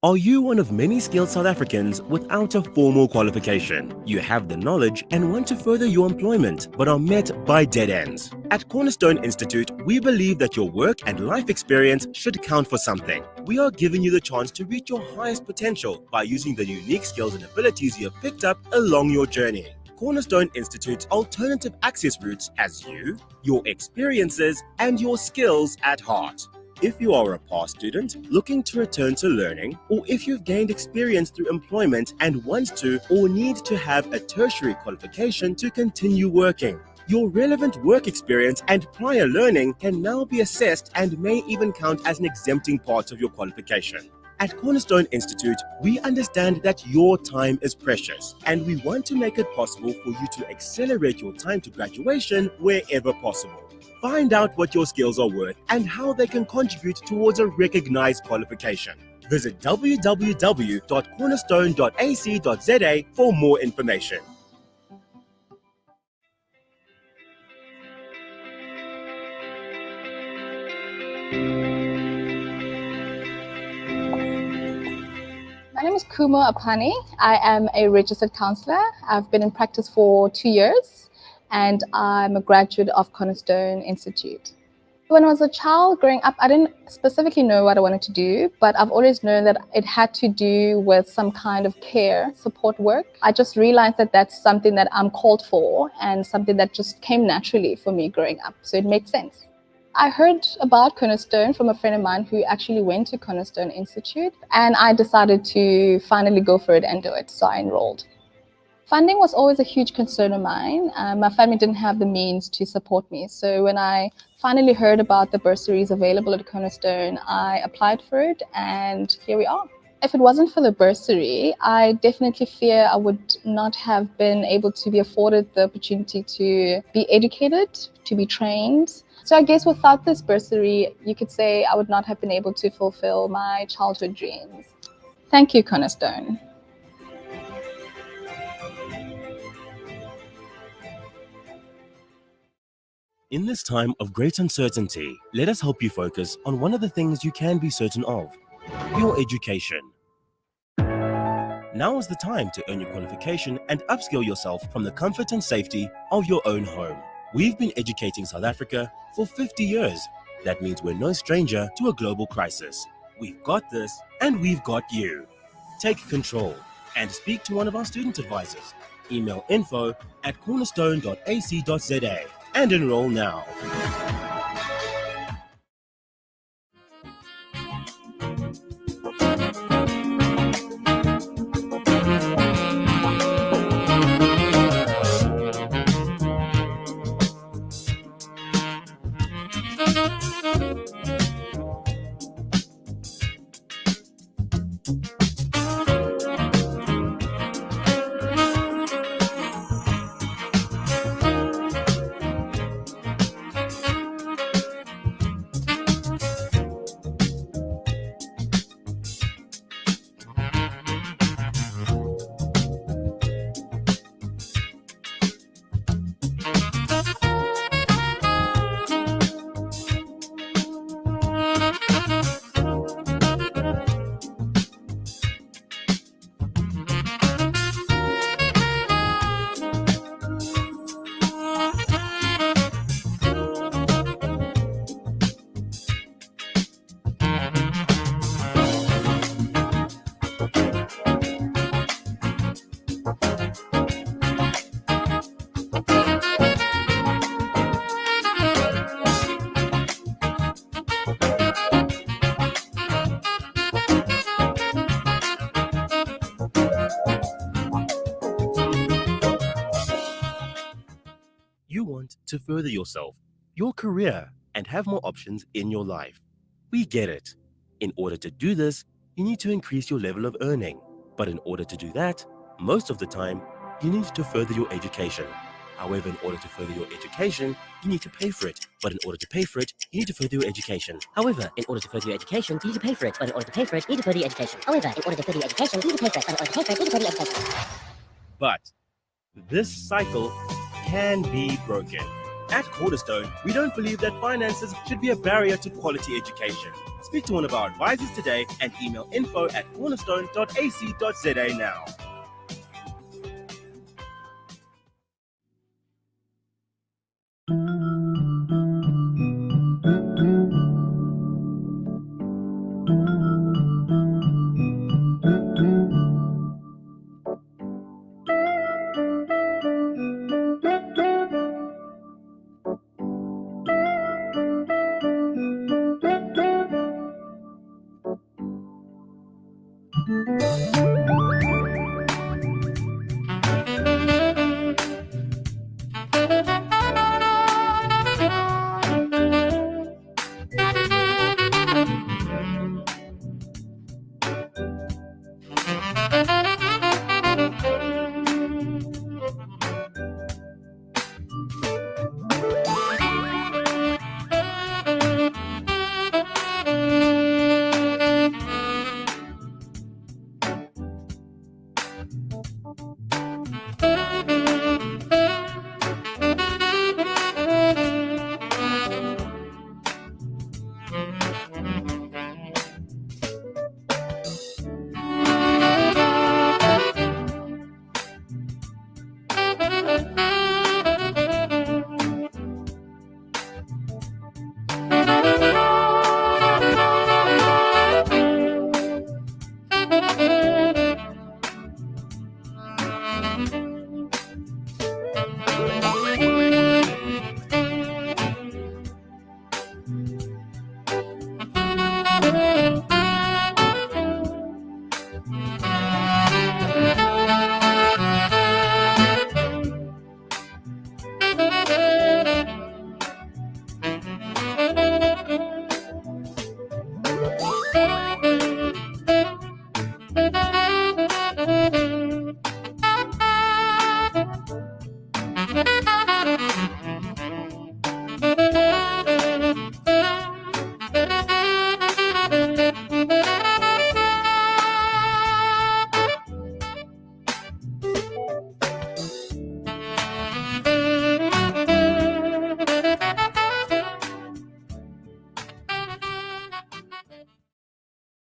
Are you one of many skilled South Africans without a formal qualification? You have the knowledge and want to further your employment, but are met by dead ends. At Cornerstone Institute, we believe that your work and life experience should count for something. We are giving you the chance to reach your highest potential by using the unique skills and abilities you have picked up along your journey. Cornerstone Institute's alternative access routes has you, your experiences, and your skills at heart. If you are a past student looking to return to learning, or if you've gained experience through employment and want to or need to have a tertiary qualification to continue working, your relevant work experience and prior learning can now be assessed and may even count as an exempting part of your qualification. At Cornerstone Institute, we understand that your time is precious, and we want to make it possible for you to accelerate your time to graduation wherever possible. Find out what your skills are worth and how they can contribute towards a recognized qualification. Visit www.cornerstone.ac.za for more information. My name is Kumo Apani. I am a registered counselor. I've been in practice for 2 years, and I'm a graduate of Cornerstone Institute. When I was a child growing up, I didn't specifically know what I wanted to do, but I've always known that it had to do with some kind of care support work. I just realized that that's something that I'm called for and something that just came naturally for me growing up. So it made sense. I heard about Cornerstone from a friend of mine who actually went to Cornerstone Institute, and I decided to finally go for it and do it, so I enrolled. Funding was always a huge concern of mine. My family didn't have the means to support me, so when I finally heard about the bursaries available at Cornerstone, I applied for it, and here we are. If it wasn't for the bursary, I definitely fear I would not have been able to be afforded the opportunity to be educated, to be trained. So I guess without this bursary, you could say I would not have been able to fulfill my childhood dreams. Thank you, Cornerstone. In this time of great uncertainty, let us help you focus on one of the things you can be certain of: your education. Now is the time to earn your qualification and upskill yourself from the comfort and safety of your own home. We've been educating South Africa for 50 years. That means we're no stranger to a global crisis. We've got this, and we've got you. Take control and speak to one of our student advisors. Email info@cornerstone.ac.za and enroll now. to further yourself, your career, and have more options in your life. We get it. In order to do this, you need to increase your level of earning. But in order to do that, most of the time, you need to further your education. However, in order to further your education, you need to pay for it. But in order to pay for it, you need to further your education. However, in order to further your education, you need to pay for it. But in order to pay for it, you need to further your education. However, in order to further your education, you need to pay for it. But in order to pay for it, you need to further your education. But this cycle can be broken. At Cornerstone, we don't believe that finances should be a barrier to quality education. Speak to one of our advisors today and email info@cornerstone.ac.za now.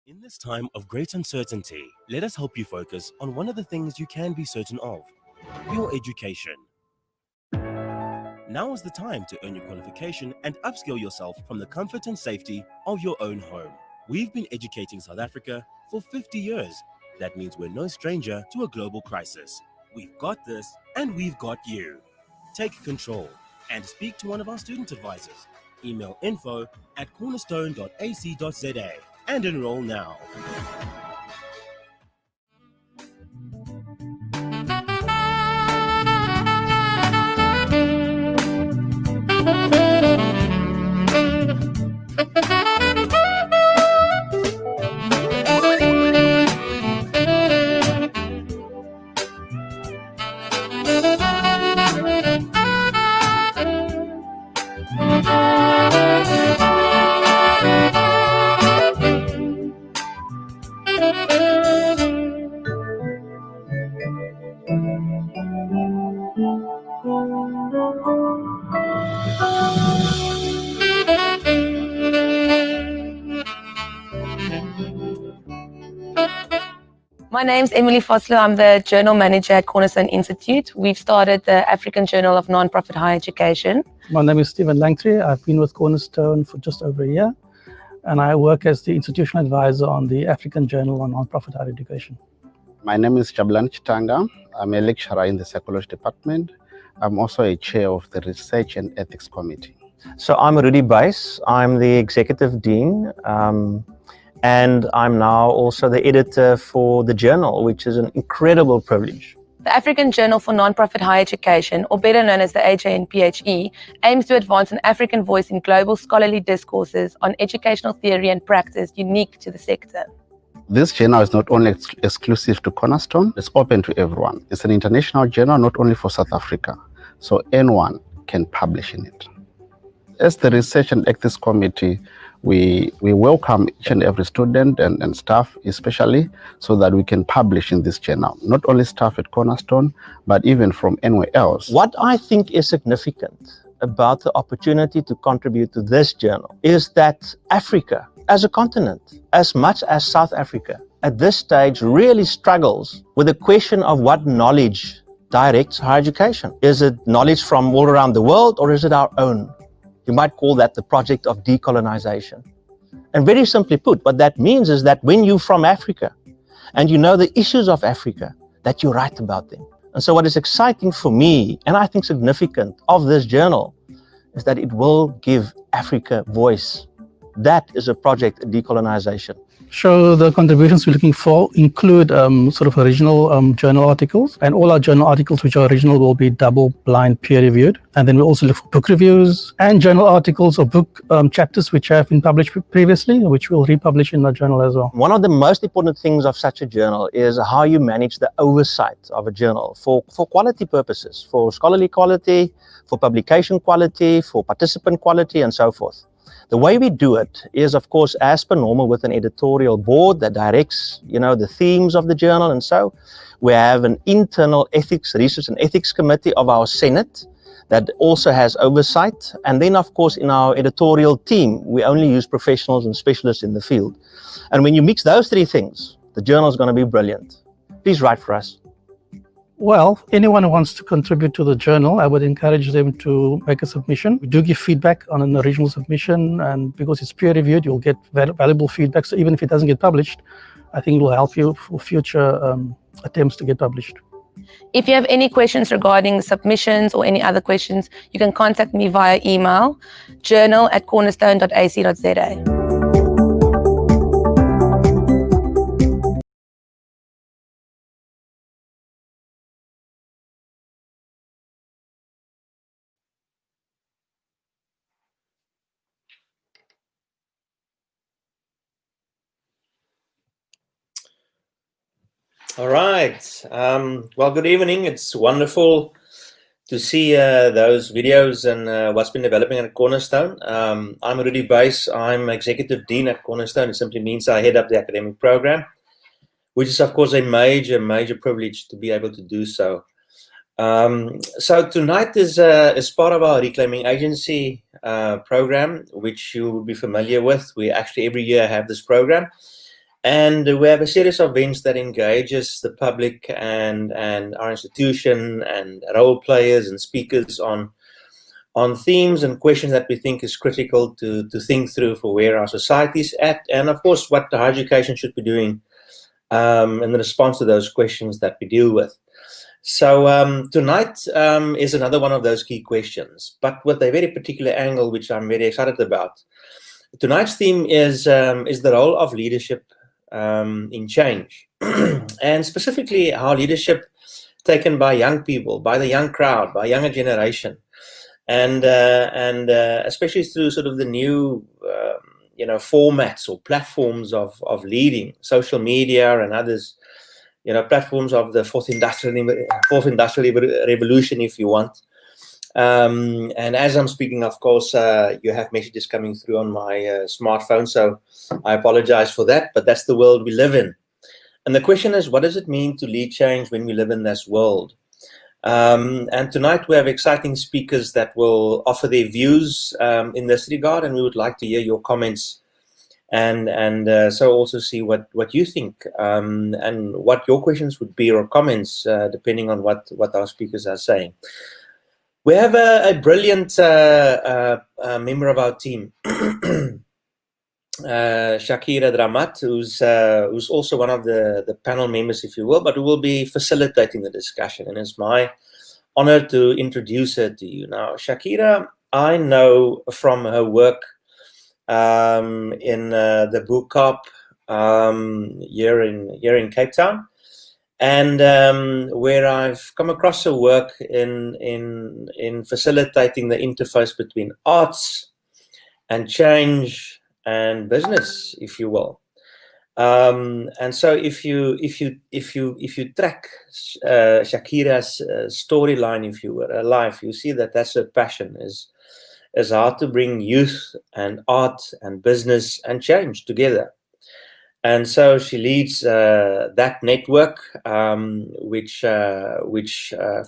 In this time of great uncertainty, let us help you focus on one of the things you can be certain of: your education. Now is the time to earn your qualification and upskill yourself from the comfort and safety of your own home. We've been educating South Africa for 50 years. That means we're no stranger to a global crisis. We've got this, and we've got you. Take control and speak to one of our student advisors. Email info@cornerstone.ac.za and enroll now. My name's Emily Fosler. I'm the Journal Manager at Cornerstone Institute. We've started the African Journal of Non-Profit Higher Education. My name is Stephen Langtree. I've been with Cornerstone for just over a year, and I work as the Institutional Advisor on the African Journal on Non-Profit Higher Education. My name is Jablan Chitanga. I'm a lecturer in the Psychology Department. I'm also a chair of the Research and Ethics Committee. So I'm Rudy Buys. I'm the Executive Dean. And I'm now also the editor for the journal, which is an incredible privilege. The African Journal for Nonprofit Higher Education, or better known as the AJNPHE, aims to advance an African voice in global scholarly discourses on educational theory and practice unique to the sector. This journal is not only exclusive to Cornerstone, it's open to everyone. It's an international journal, not only for South Africa, so anyone can publish in it. As the Research and Ethics Committee, we welcome each and every student and staff, especially, so that we can publish in this journal. Not only staff at Cornerstone, but even from anywhere else. What I think is significant about the opportunity to contribute to this journal is that Africa, as a continent, as much as South Africa, at this stage really struggles with the question of what knowledge directs higher education. Is it knowledge from all around the world, or is it our own? You might call that the project of decolonization. And very simply put, what that means is that when you're from Africa and you know the issues of Africa, that you write about them. And so what is exciting for me, and I think significant of this journal, is that it will give Africa voice. That is a project of decolonization. So the contributions we're looking for include sort of original journal articles, and all our journal articles which are original will be double-blind peer-reviewed. And then we also look for book reviews and journal articles or book chapters which have been published previously, which we'll republish in the journal as well. One of the most important things of such a journal is how you manage the oversight of a journal for quality purposes, for scholarly quality, for publication quality, for participant quality, and so forth. The way we do it is, of course, as per normal, with an editorial board that directs, the themes of the journal. And so we have an internal ethics, research and ethics committee of our Senate that also has oversight. And then, of course, in our editorial team, we only use professionals and specialists in the field. And when you mix those three things, the journal is going to be brilliant. Please write for us. Well, anyone who wants to contribute to the journal, I would encourage them to make a submission. We do give feedback on an original submission, and because it's peer-reviewed, you'll get valuable feedback. So even if it doesn't get published, I think it will help you for future attempts to get published. If you have any questions regarding submissions or any other questions, you can contact me via email, journal@cornerstone.ac.za. All right. Well, good evening. It's wonderful to see those videos and what's been developing at Cornerstone. I'm Rudy Buys. I'm Executive Dean at Cornerstone. It simply means I head up the academic program, which is, of course, a major privilege to be able to do so. So tonight is part of our Reclaiming Agency program, which you will be familiar with. We actually every year have this program. And we have a series of events that engages the public and our institution and role players and speakers on themes and questions that we think is critical to think through for where our society is at, and of course what the higher education should be doing in response to those questions that we deal with. So tonight is another one of those key questions, but with a very particular angle which I'm very excited about. Tonight's theme is the role of leadership in change, and specifically how leadership taken by young people, by the young crowd, by younger generation, and especially through sort of the new formats or platforms of leading, social media and others, platforms of the fourth industrial revolution, if you want. And as I'm speaking, of course, you have messages coming through on my smartphone, so I apologize for that, but that's the world we live in. And the question is, what does it mean to lead change when we live in this world? And tonight we have exciting speakers that will offer their views in this regard, and we would like to hear your comments and so also see what you think and what your questions would be or comments, depending on what our speakers are saying. We have a brilliant member of our team, Shakirah Dramat, who's also one of the panel members, if you will, but who will be facilitating the discussion. And it's my honor to introduce her to you. Now, Shakirah, I know from her work in the book COP here in Cape Town. and where I've come across her work in facilitating the interface between arts and change and business, if you will. And so if you track Shakirah's storyline, if you will, her life, you see that that's her passion, is how to bring youth and art and business and change together. And so she leads that network, which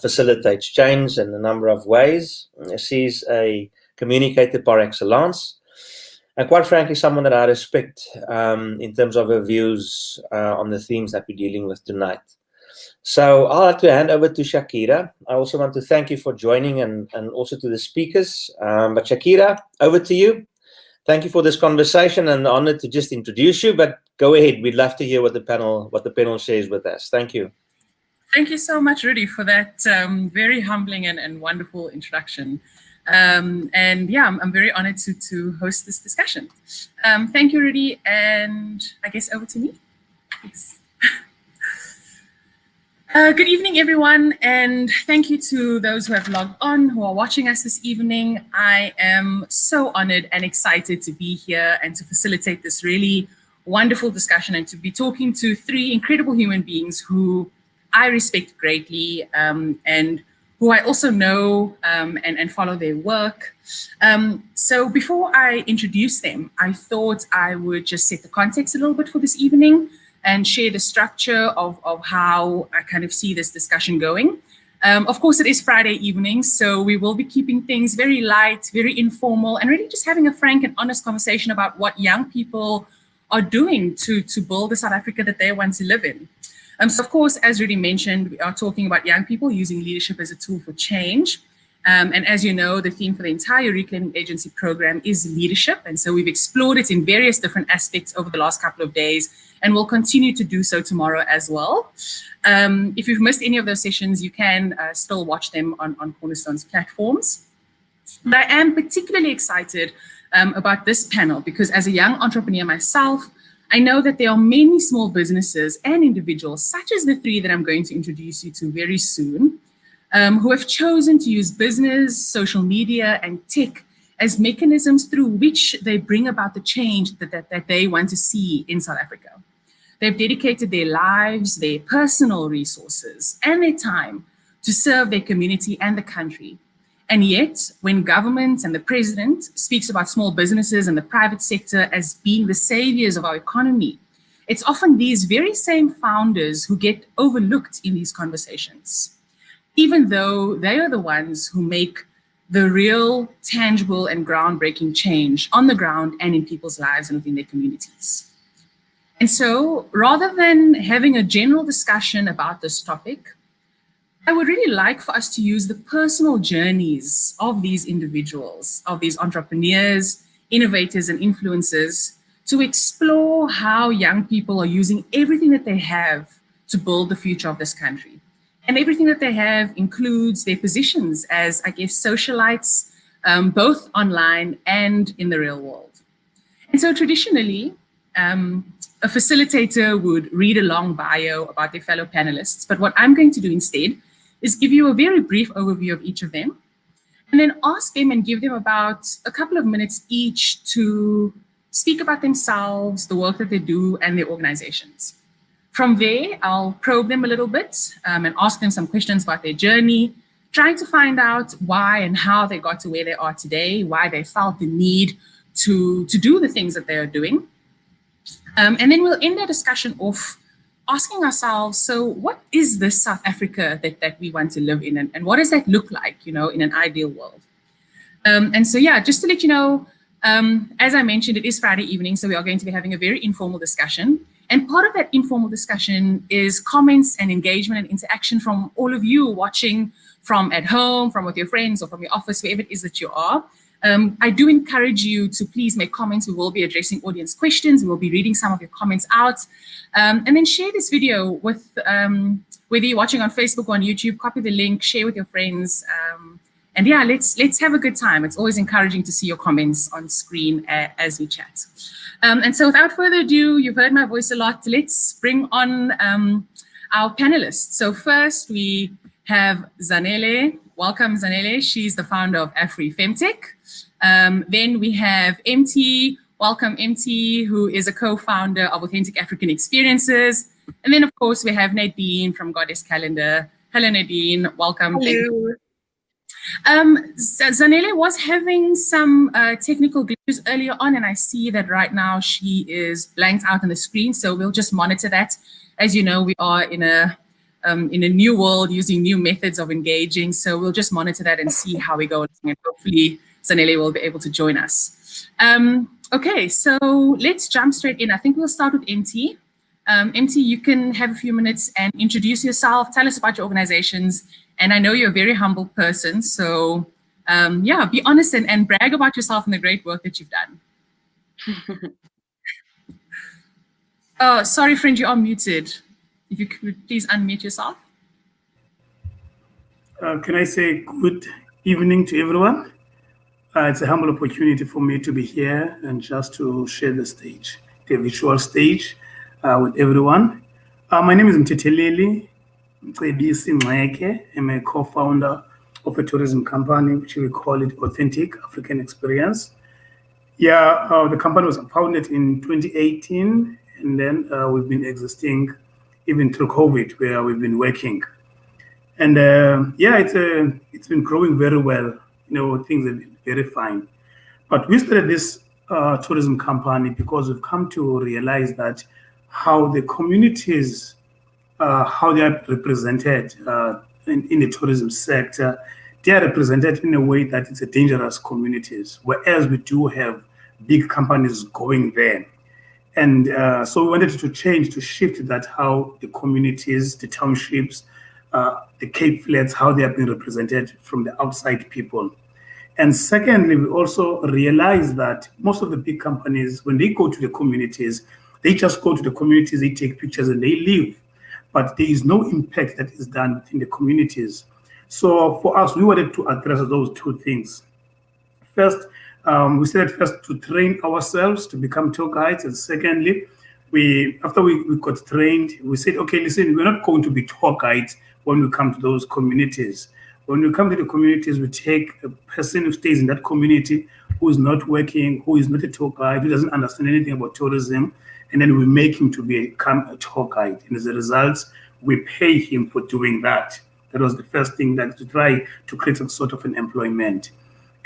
facilitates change in a number of ways. She's a communicator par excellence, and quite frankly, someone that I respect in terms of her views on the themes that we're dealing with tonight. So I'll have to hand over to Shakirah. I also want to thank you for joining, and also to the speakers. But Shakirah, over to you. Thank you for this conversation, and honored to just introduce you, but go ahead. We'd love to hear what the panel shares with us. Thank you. Thank you so much, Rudy, for that very humbling and wonderful introduction. And yeah, I'm very honored to host this discussion. Thank you, Rudy, and I guess over to me. Thanks. Good evening, everyone, and thank you to those who have logged on, who are watching us this evening. I am so honored and excited to be here and to facilitate this really wonderful discussion, and to be talking to three incredible human beings who I respect greatly, and who I also know and follow their work. So before I introduce them, I thought I would just set the context a little bit for this evening and share the structure of how I kind of see this discussion going. Of course, it is Friday evening, so we will be keeping things very light, very informal, and really just having a frank and honest conversation about what young people are doing to build the South Africa that they want to live in. So of course, as Rudy mentioned, we are talking about young people using leadership as a tool for change. And as you know, the theme for the entire Reclaiming Agency program is leadership. And so we've explored it in various different aspects over the last couple of days, and we'll continue to do so tomorrow as well. If you've missed any of those sessions, you can still watch them on Cornerstone's platforms. But I am particularly excited about this panel because as a young entrepreneur myself, I know that there are many small businesses and individuals, such as the three that I'm going to introduce you to very soon, who have chosen to use business, social media, and tech as mechanisms through which they bring about the change that they want to see in South Africa. They've dedicated their lives, their personal resources, and their time to serve their community and the country. And yet, when government and the president speaks about small businesses and the private sector as being the saviors of our economy, it's often these very same founders who get overlooked in these conversations, even though they are the ones who make the real, tangible, and groundbreaking change on the ground and in people's lives and within their communities. And so, rather than having a general discussion about this topic, I would really like for us to use the personal journeys of these individuals, of these entrepreneurs, innovators, and influencers to explore how young people are using everything that they have to build the future of this country. And everything that they have includes their positions as, I guess, socialites, both online and in the real world. And so traditionally, a facilitator would read a long bio about their fellow panelists, but what I'm going to do instead is give you a very brief overview of each of them, and then ask them and give them about a couple of minutes each to speak about themselves, the work that they do, and their organizations. From there, I'll probe them a little bit and ask them some questions about their journey, trying to find out why and how they got to where they are today, why they felt the need to do the things that they are doing. And then we'll end our discussion off asking ourselves, so what is this South Africa that we want to live in, and what does that look like, you know, in an ideal world? And so, yeah, just to let you know, as I mentioned, it is Friday evening, so we are going to be having a very informal discussion. And part of that informal discussion is comments and engagement and interaction from all of you watching from at home, from with your friends, or from your office, wherever it is that you are. I do encourage you to please make comments. We will be addressing audience questions. We will be reading some of your comments out. And then share this video with, whether you're watching on Facebook or on YouTube, copy the link, share with your friends. And yeah, let's have a good time. It's always encouraging to see your comments on screen as we chat. And so without further ado, you've heard my voice a lot. Let's bring on our panelists. So first we have Zanele. Welcome, Zanele. She's the founder of AfriFemTech. Then we have MT. Welcome, MT, who is a co-founder of Authentic African Experiences. And then, of course, we have Nadine from Goddess Calendar. Hello, Nadine. Welcome. Hello. Zanele was having some technical glitches earlier on, and I see that right now she is blanked out on the screen. So we'll just monitor that. As you know, we are in a new world using new methods of engaging. So we'll just monitor that and see how we go. And hopefully Zanele will be able to join us. Okay, so let's jump straight in. I think we'll start with MT. MT, you can have a few minutes and introduce yourself. Tell us about your organizations. And I know you're a very humble person. So yeah, be honest and brag about yourself and the great work that you've done. Oh, sorry, friend, you are muted. If you could please unmute yourself. Can I say good evening to everyone? It's a humble opportunity for me to be here and just to share the stage, the virtual stage with everyone. My name is Mthetheleli. Ngxeke. I'm a co-founder of a tourism company, which we call it Authentic African Experience. Yeah, the company was founded in 2018, and then we've been existing even through COVID, where we've been working. And yeah, it's been growing very well. You know, things have been very fine. But we started this tourism company because we've come to realize that how the communities, how they are represented in the tourism sector, they are represented in a way that it's a dangerous communities, whereas we do have big companies going there. And so we wanted to change, to shift that, how the communities, the townships, the Cape Flats, how they have been represented from the outside people. And secondly, we also realized that most of the big companies, when they go to the communities, they just go to the communities, they take pictures and they leave. But there is no impact that is done within the communities. So for us, we wanted to address those two things. First, we started first to train ourselves to become tour guides. And secondly, after we got trained, we said, okay, listen, we're not going to be tour guides when we come to those communities. When we come to the communities, we take a person who stays in that community, who is not working, who is not a tour guide, who doesn't understand anything about tourism, and then we make him to become a tour guide. And as a result, we pay him for doing that. That was the first thing, that to try to create some sort of an employment.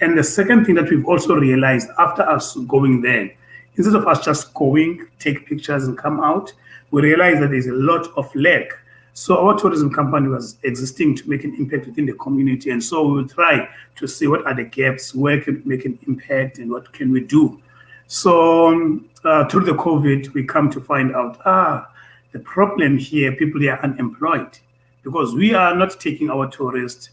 And the second thing that we've also realized after us going there, instead of us just going, take pictures and come out, we realized that there's a lot of lack. So our tourism company was existing to make an impact within the community. And so we will try to see what are the gaps, where can we make an impact, and what can we do. So through the COVID, we come to find out, the problem here, people are unemployed, because we are not taking our tourists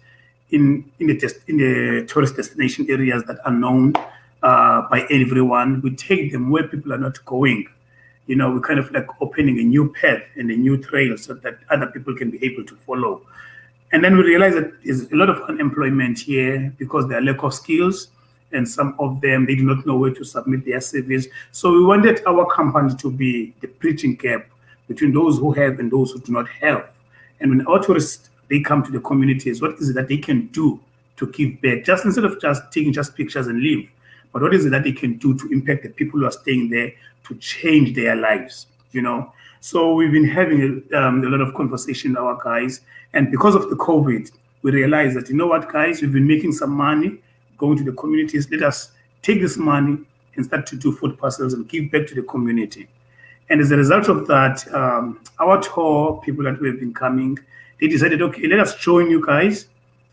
in the tourist destination areas that are known by everyone. We take them where people are not going. You know, we're kind of like opening a new path and a new trail so that other people can be able to follow. And then we realize that there's a lot of unemployment here because there are lack of skills, and some of them, they do not know where to submit their CVs. So we wanted our company to be the bridging gap between those who have and those who do not have. And when our tourists, they come to the communities, what is it that they can do to give back? Just instead of just taking just pictures and leave, but what is it that they can do to impact the people who are staying there, to change their lives, you know? So we've been having a lot of conversation with our guys. And because of the COVID, we realized that, you know what, guys, we've been making some money, going to the communities. Let us take this money and start to do food parcels and give back to the community. And as a result of that, our tour people that we have been coming, they decided, okay, let us join you guys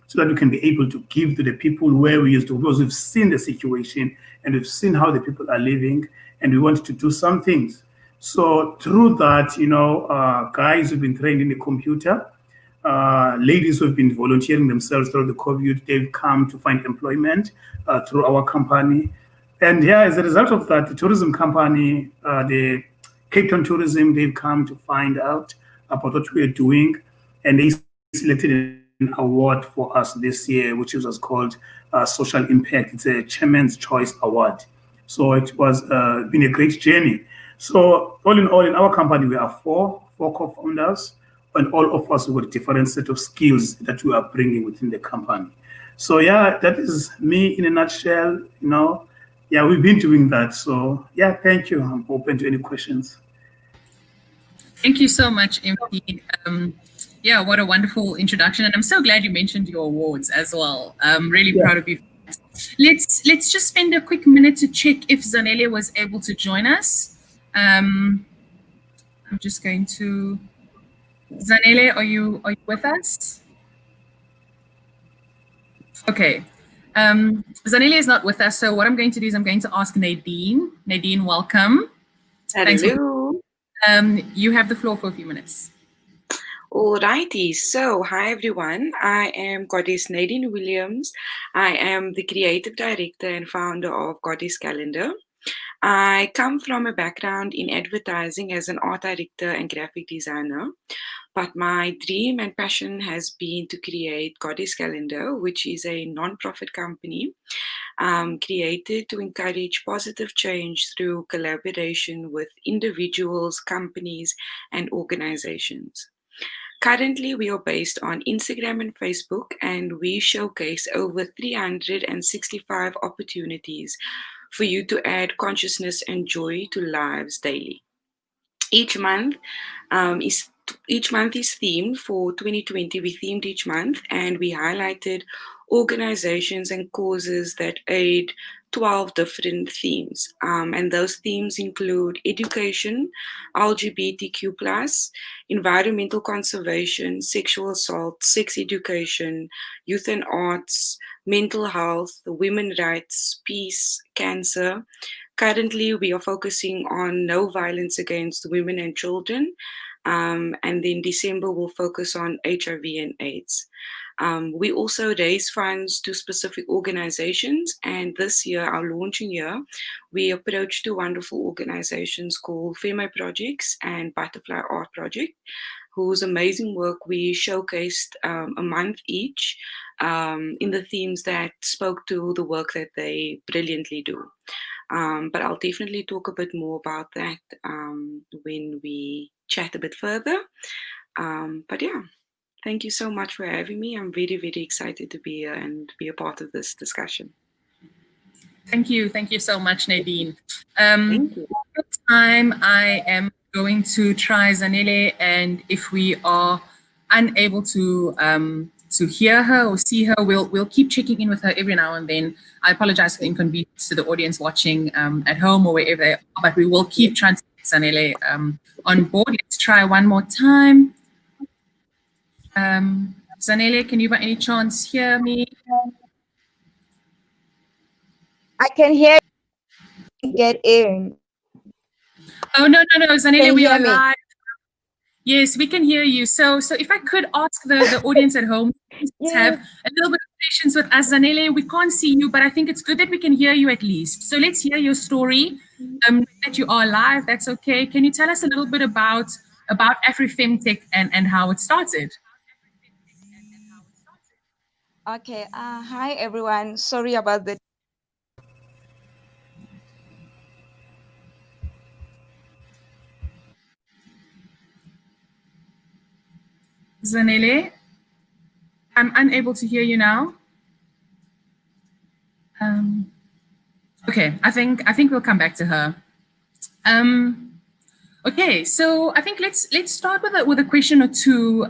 so that we can be able to give to the people where we used to, because we've seen the situation and we've seen how the people are living, and we want to do some things. So through that, you know, guys who've been trained in the computer, ladies who have been volunteering themselves through the COVID, they've come to find employment through our company. And yeah, as a result of that, the tourism company, the Cape Town Tourism, they've come to find out about what we are doing, and they selected an award for us this year, which was called Social Impact. It's a Chairman's Choice Award. So it was been a great journey. So all in all, in our company, we are four co-founders. and all of us with different set of skills that we are bringing within the company. So yeah, that is me in a nutshell. Yeah, we've been doing that. So yeah, thank you. I'm open to any questions. Thank you so much, MP. Yeah, what a wonderful introduction, and I'm so glad you mentioned your awards as well. I'm really proud of you. Let's just spend a quick minute to check if Zanele was able to join us. I'm just going to. Zanele, are you with us? Okay. Zanele is not with us, so what I'm going to do is I'm going to ask Nadine. Nadine, welcome. Hello. You have the floor for a few minutes. Alrighty, so hi everyone. I am Goddess Nadine Williams. I am the creative director and founder of Goddess Calendar. I come from a background in advertising as an art director and graphic designer, but my dream and passion has been to create Goddess Calendar, which is a non-profit company created to encourage positive change through collaboration with individuals, companies, and organizations. Currently, we are based on Instagram and Facebook, and we showcase over 365 opportunities for you to add consciousness and joy to lives daily. Each month is themed for 2020. We themed each month, and we highlighted organizations and causes that aid 12 different themes. And those themes include education, LGBTQ+, environmental conservation, sexual assault, sex education, youth and arts, mental health, women's rights, peace, cancer. Currently, we are focusing on no violence against women and children. And then December, we'll focus on HIV and AIDS. We also raise funds to specific organizations, and this year, our launching year, we approached two wonderful organizations called Femo Projects and Butterfly Art Project, whose amazing work we showcased a month each in the themes that spoke to the work that they brilliantly do. But I'll definitely talk a bit more about that when we chat a bit further. But yeah. Thank you so much for having me. I'm very, very excited to be here and be a part of this discussion. Thank you. Thank you so much, Nadine. Thank you. This time I am going to try Zanele, and if we are unable to hear her or see her, we'll keep checking in with her every now and then. I apologize for the inconvenience to the audience watching at home or wherever they are, but we will keep trying to get Zanele on board. Let's try one more time. Zanele, can you by any chance hear me? I can hear you. Get in. Oh, no, Zanele, we are live. Yes, we can hear you. So if I could ask the audience at home, please have a little bit of patience with us. Zanele, we can't see you, but I think it's good that we can hear you at least. So let's hear your story, that you are live. That's okay. Can you tell us a little bit about AfriFemTech and how it started? Okay. Hi, everyone. Sorry about the. Zanele, I'm unable to hear you now. Okay, I think we'll come back to her. Okay, so I think let's start with a question or two.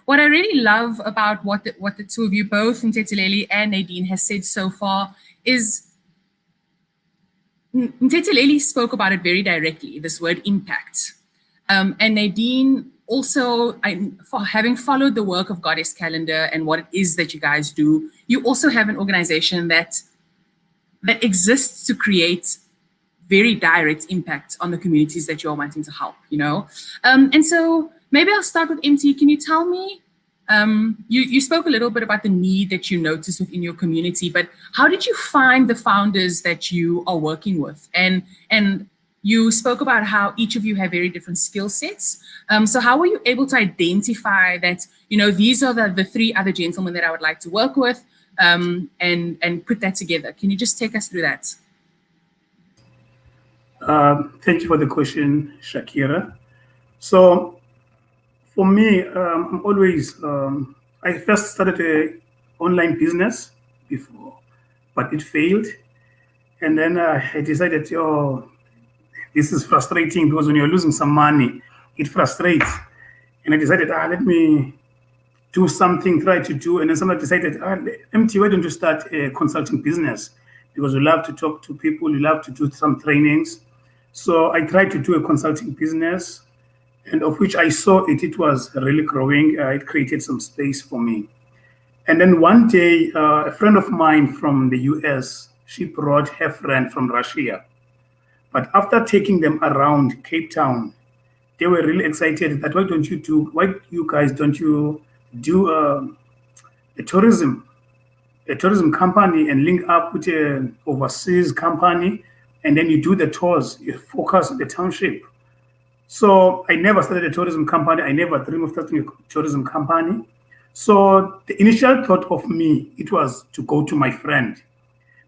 What I really love about what the two of you, both Mthetheleli and Nadine, has said so far is Mthetheleli spoke about it very directly, this word impact. And Nadine also, for having followed the work of Goddess Calendar and what it is that you guys do, you also have an organization that exists to create very direct impact on the communities that you're wanting to help, you know? And so maybe I'll start with MT. Can you tell me, you spoke a little bit about the need that you noticed within your community, but how did you find the founders that you are working with? And you spoke about how each of you have very different skill sets. So how were you able to identify that, you know, these are the three other gentlemen that I would like to work with, and put that together? Can you just take us through that? Thank you for the question, Shakirah. So For me, I'm always, I first started an online business before, but it failed. And then I decided, oh, this is frustrating because when you're losing some money, it frustrates. And I decided, let me do something, try to do. And then somebody decided, MT, why don't you start a consulting business? Because you love to talk to people, you love to do some trainings. So I tried to do a consulting business, and of which I saw it was really growing. It created some space for me. And then one day, a friend of mine from the US, she brought her friend from Russia. But after taking them around Cape Town, they were really excited that why you guys don't you do a tourism company and link up with an overseas company, and then you do the tours, you focus on the township. So I never started a tourism company. I never dreamed of starting a tourism company. So the initial thought of me, it was to go to my friend.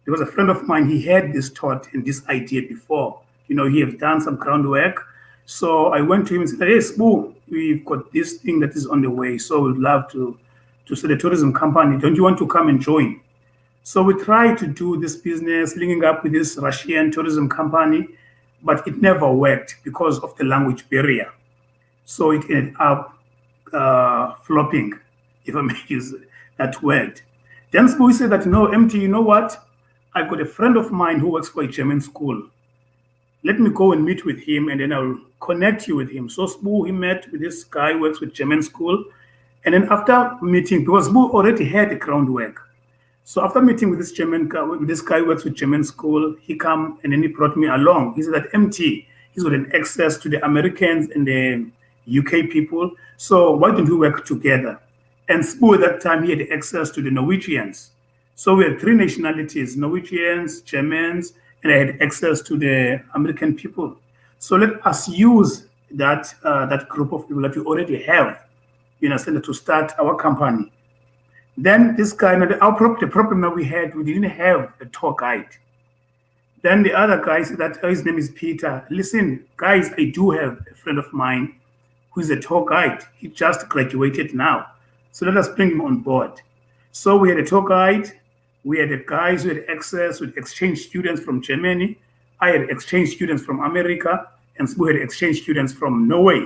Because a friend of mine, he had this thought and this idea before. He had done some groundwork. So I went to him and said, hey, Sbu, we've got this thing that is on the way. So we'd love to start a tourism company. Don't you want to come and join? So we tried to do this business, linking up with this Russian tourism company, but it never worked because of the language barrier. So it ended up flopping, if I may use that word. Then Sbu said that, no, MT, you know what? I've got a friend of mine who works for a German school. Let me go and meet with him, and then I'll connect you with him. So Sbu, he met with this guy who works with German school. And then after meeting, because Sbu already had the groundwork. So after meeting with this guy who works with German school, he come and then he brought me along. He said that MT, he's got an access to the Americans and the UK people. So why don't we work together? And Sbu at that time, he had access to the Norwegians. So we had 3 nationalities, Norwegians, Germans, and I had access to the American people. So let us use that group of people that we already have, to start our company. Then this guy, the problem that we had, we didn't have a tour guide. Then the other guy said that his name is Peter. Listen, guys, I do have a friend of mine who is a tour guide. He just graduated now. So let us bring him on board. So we had a tour guide. We had the guys who had access with exchange students from Germany. I had exchange students from America, and Sbu had exchange students from Norway.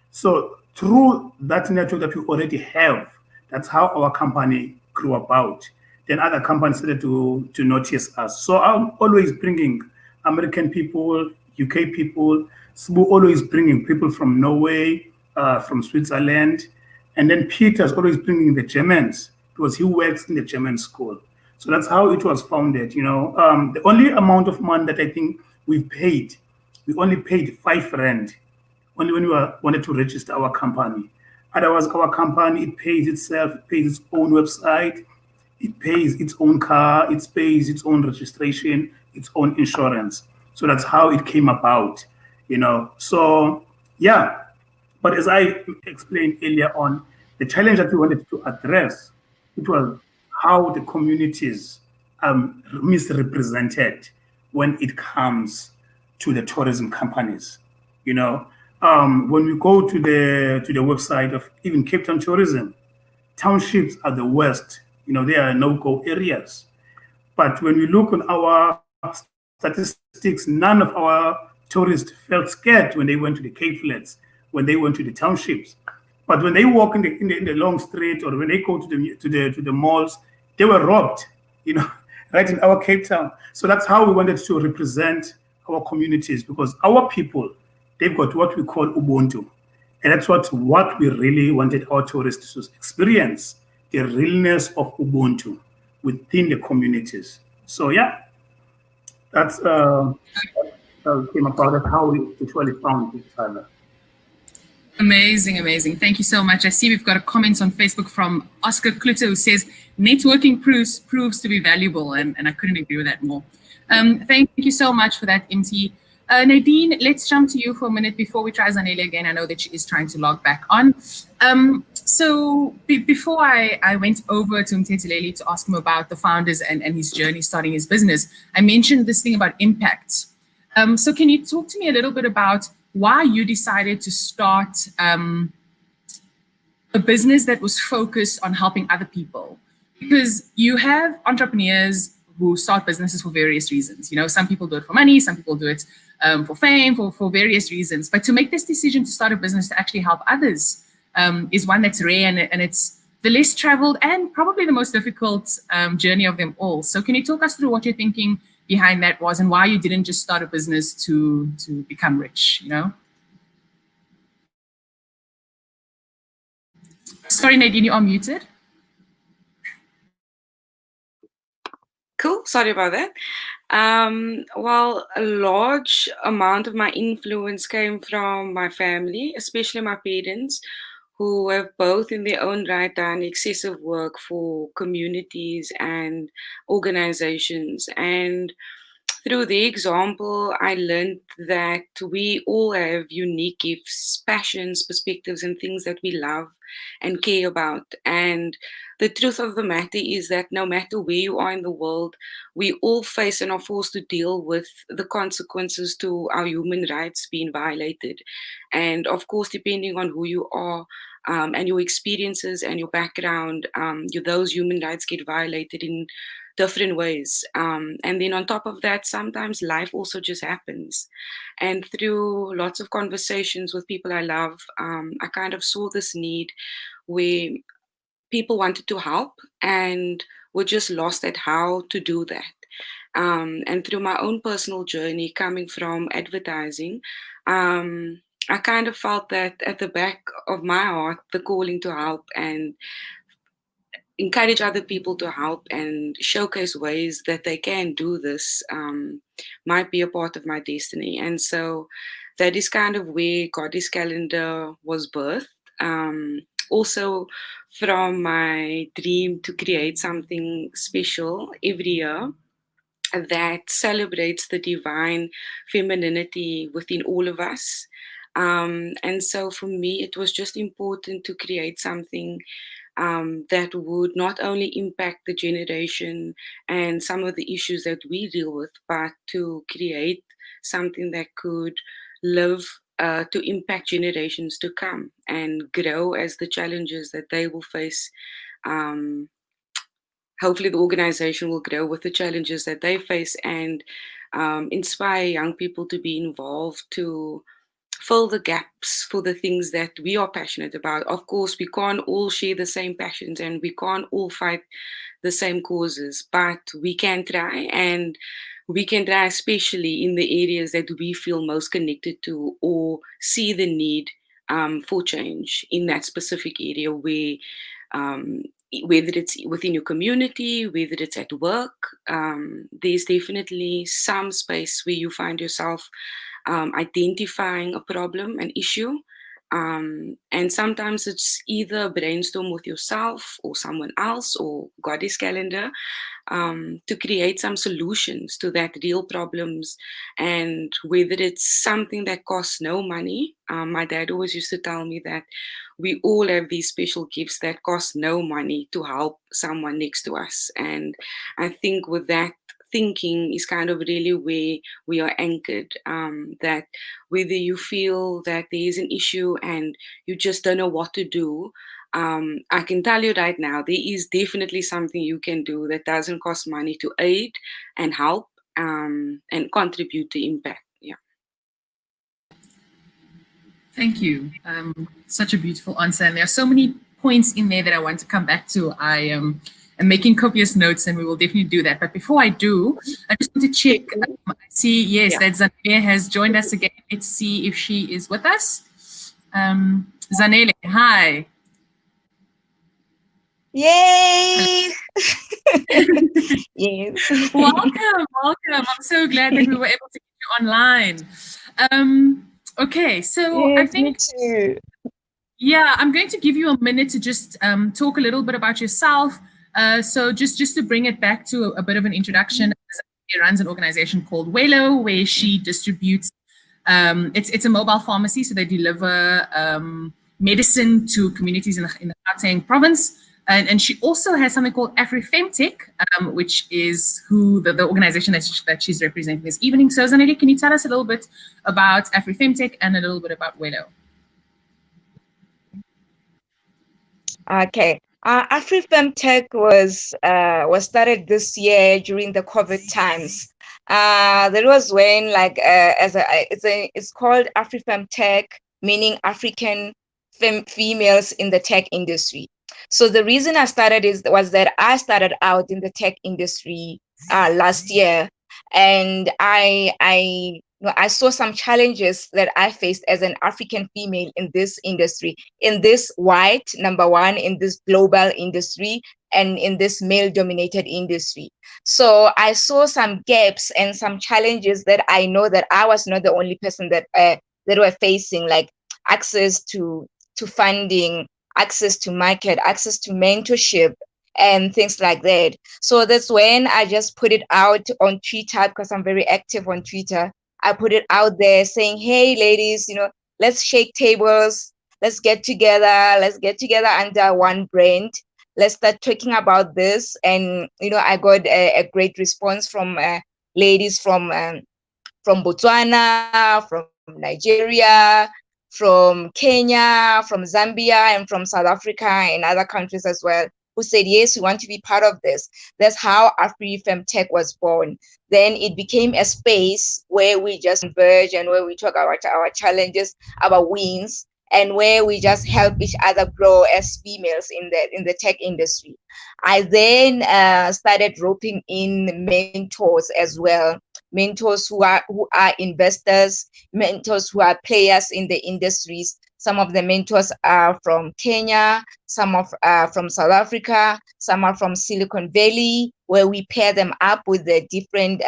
So through that network that we already have, that's how our company grew about. Then other companies started to notice us. So I'm always bringing American people, UK people. Sbu always bringing people from Norway, from Switzerland. And then Peter's always bringing the Germans because he works in the German school. So that's how it was founded. The only amount of money that I think we only paid 5 rand only when we wanted to register our company. Otherwise, our company, it pays itself, it pays its own website, it pays its own car, it pays its own registration, its own insurance. So that's how it came about, So, yeah. But as I explained earlier on, the challenge that we wanted to address, it was how the communities are misrepresented when it comes to the tourism companies. When we go to the website of even Cape Town Tourism, townships are the worst. They are no-go areas. But when we look on our statistics, none of our tourists felt scared when they went to the Cape Flats, when they went to the townships. But when they walk in the long street or when they go to the malls, they were robbed, right in our Cape Town. So that's how we wanted to represent our communities, because our people, they've got what we call Ubuntu. And that's what we really wanted our tourists to experience, the realness of Ubuntu within the communities. So yeah, that's came about. That's how we actually found each other. Amazing, amazing. Thank you so much. I see we've got a comment on Facebook from Oscar Kluter who says, networking proves to be valuable, and I couldn't agree with that more. Thank you so much for that, MT. Nadine, let's jump to you for a minute before we try Zanele again. I know that she is trying to log back on. So before I went over to Mthetheleli to ask him about the founders and his journey starting his business, I mentioned this thing about impact. So can you talk to me a little bit about why you decided to start a business that was focused on helping other people. Because you have entrepreneurs who start businesses for various reasons. You know, some people do it for money, some people do it for fame, for various reasons. But to make this decision to start a business to actually help others is one that's rare, and it's the less traveled and probably the most difficult journey of them all. So can you talk us through what your thinking behind that was and why you didn't just start a business to become rich, you know? Sorry, Nadine, you are muted. Cool, sorry about that. Well, a large amount of my influence came from my family, especially my parents, who have both in their own right done excessive work for communities and organizations. And through their example, I learned that we all have unique gifts, passions, perspectives, and things that we love and care about. And the truth of the matter is that no matter where you are in the world, we all face and are forced to deal with the consequences to our human rights being violated. And of course, depending on who you are, and your experiences and your background, those human rights get violated in different ways. And then on top of that, sometimes life also just happens. And through lots of conversations with people I love, I kind of saw this need where people wanted to help and were just lost at how to do that. And through my own personal journey coming from advertising, I kind of felt that at the back of my heart, the calling to help and encourage other people to help and showcase ways that they can do this might be a part of my destiny. And so that is kind of where Goddess Calendar was birthed. Also from my dream to create something special every year that celebrates the divine femininity within all of us. And so for me, it was just important to create something that would not only impact the generation and some of the issues that we deal with, but to create something that could live to impact generations to come and grow as the challenges that they will face. Hopefully the organization will grow with the challenges that they face and inspire young people to be involved, to fill the gaps for the things that we are passionate about. Of course, we can't all share the same passions and we can't all fight the same causes, but we can try, and we can try especially in the areas that we feel most connected to or see the need for change in that specific area where whether it's within your community, whether it's at work, there's definitely some space where you find yourself identifying a problem, an issue. And sometimes it's either brainstorm with yourself or someone else or Goddess Calendar to create some solutions to that real problems. And whether it's something that costs no money, my dad always used to tell me that we all have these special gifts that cost no money to help someone next to us. And I think with that thinking is kind of really where we are anchored, that whether you feel that there is an issue and you just don't know what to do, I can tell you right now, there is definitely something you can do that doesn't cost money to aid and help and contribute to impact. Yeah. Thank you. Such a beautiful answer. And there are so many points in there that I want to come back to. I am making copious notes and we will definitely do that. But before I do, I just want to check. I see, yes, that Zanele has joined us again. Let's see if she is with us. Zanele, hi. Yay! Yes. Welcome. I'm so glad that we were able to get you online. Okay, so Yes, I think, me too. Yeah, I'm going to give you a minute to just talk a little bit about yourself. So just to bring it back to a bit of an introduction, she runs an organization called Welo, where she distributes, it's a mobile pharmacy, so they deliver medicine to communities in the Gauteng province. And she also has something called AfriFemTech, which is who the organization that she's representing this evening. So Zanele, can you tell us a little bit about AfriFemTech and a little bit about Welo? Okay. AfriFemTech was started this year during the COVID times. That was when, like, it's called AfriFemTech, meaning African females in the tech industry. So the reason I started was that I started out in the tech industry last year, and I saw some challenges that I faced as an African female in this industry, in this white, number one, in this global industry, and in this male-dominated industry. So I saw some gaps and some challenges that I know that I was not the only person that were facing, like access to funding, access to market, access to mentorship, and things like that. So that's when I just put it out on Twitter, because I'm very active on Twitter. I put it out there saying, hey, ladies, let's shake tables. Let's get together under one brand. Let's start talking about this. And, I got a great response from ladies from Botswana, from Nigeria, from Kenya, from Zambia, and from South Africa and other countries as well, who said, yes, we want to be part of this. That's how AfriFemTech was born. Then it became a space where we just converge and where we talk about our challenges, our wins, and where we just help each other grow as females in the tech industry. I then started roping in mentors as well. Mentors who are investors, mentors who are players in the industries. Some of the mentors are from Kenya, some from South Africa, some are from Silicon Valley, where we pair them up with the different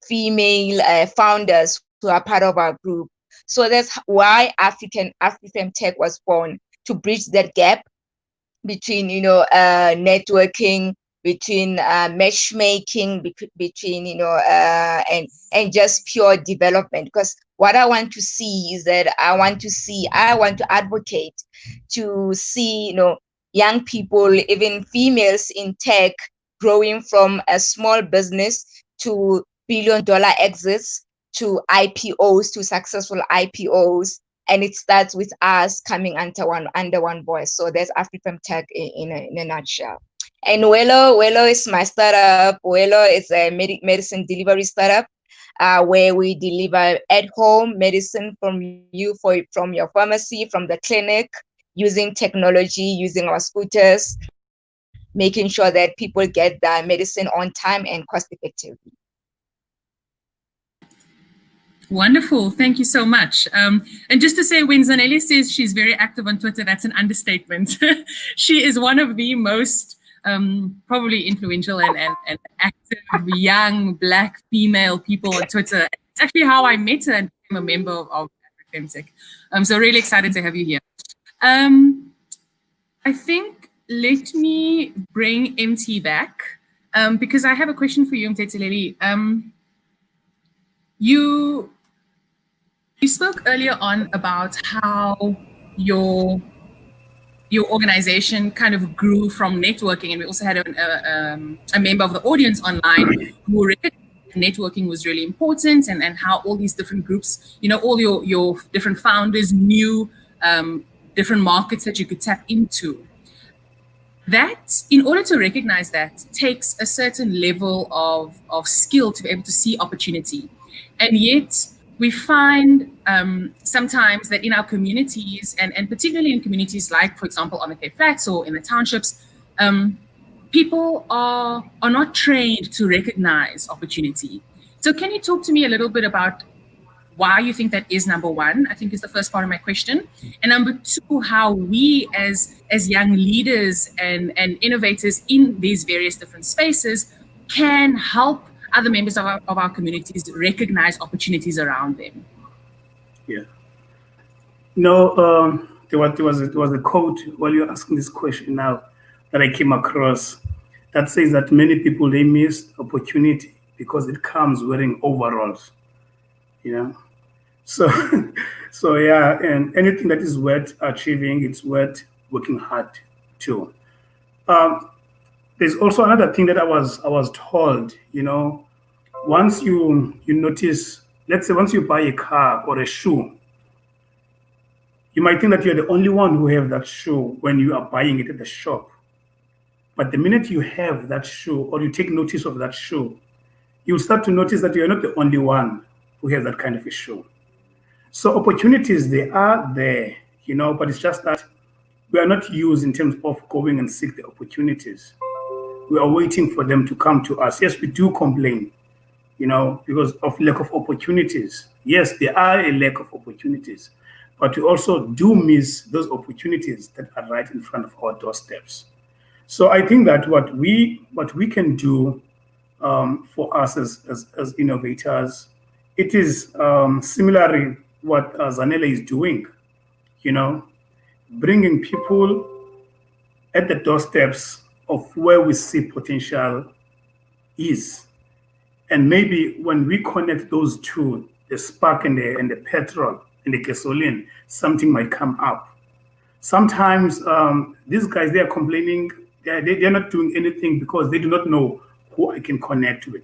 female founders who are part of our group. So that's why AfriFemTech was born, to bridge that gap between, networking, between matchmaking, between, and just pure development. Because what I want to see is that I want to advocate to see, young people, even females in tech, growing from a small business to billion-dollar exits, to IPOs, to successful IPOs. And it starts with us coming under one voice. So there's AfriFemTech in a nutshell. And Welo is my startup. Welo is a medicine delivery startup where we deliver at-home medicine from your pharmacy, from the clinic, using technology, using our scooters, making sure that people get the medicine on time and cost-effectively. Wonderful. Thank you so much. And just to say, when Zanele says she's very active on Twitter, that's an understatement. She is one of the most probably influential and active young Black female people on Twitter. It's actually how I met her and became a member of AfriFemTech. So really excited to have you here. I think let me bring MT back because I have a question for you, Mthetheleli. You spoke earlier on about how your organization kind of grew from networking, and we also had a member of the audience online who recognized networking was really important, and how all these different groups, all your different founders knew different markets that you could tap into. That, in order to recognize that, takes a certain level of skill to be able to see opportunity. And yet we find sometimes that in our communities, and particularly in communities like, for example, on the Cape Flats or in the townships, people are not trained to recognize opportunity. So can you talk to me a little bit about why you think that is, number one, I think is the first part of my question. And number two, how we as young leaders and innovators in these various different spaces can help other members of our communities recognize opportunities around them. Yeah. There was a quote while you're asking this question now that I came across that says that many people, they miss opportunity because it comes wearing overalls, So, yeah, and anything that is worth achieving, it's worth working hard too. There's also another thing that I was told, once you notice, let's say once you buy a car or a shoe, You might think that you're the only one who have that shoe when you are buying it at the shop. But the minute you have that shoe or you take notice of that shoe, you'll start to notice that you're not the only one who has that kind of a shoe. So opportunities, they are there, but it's just that we are not used in terms of going and seek the opportunities. We are waiting for them to come to us. Yes, we do complain, because of lack of opportunities. Yes, there are a lack of opportunities, but we also do miss those opportunities that are right in front of our doorsteps. So I think that what we can do for us as innovators, it is similarly what Zanele is doing, bringing people at the doorsteps of where we see potential is. And maybe when we connect those two, the spark and the petrol and the gasoline, something might come up. Sometimes these guys, they are complaining, they're not doing anything because they do not know who I can connect with.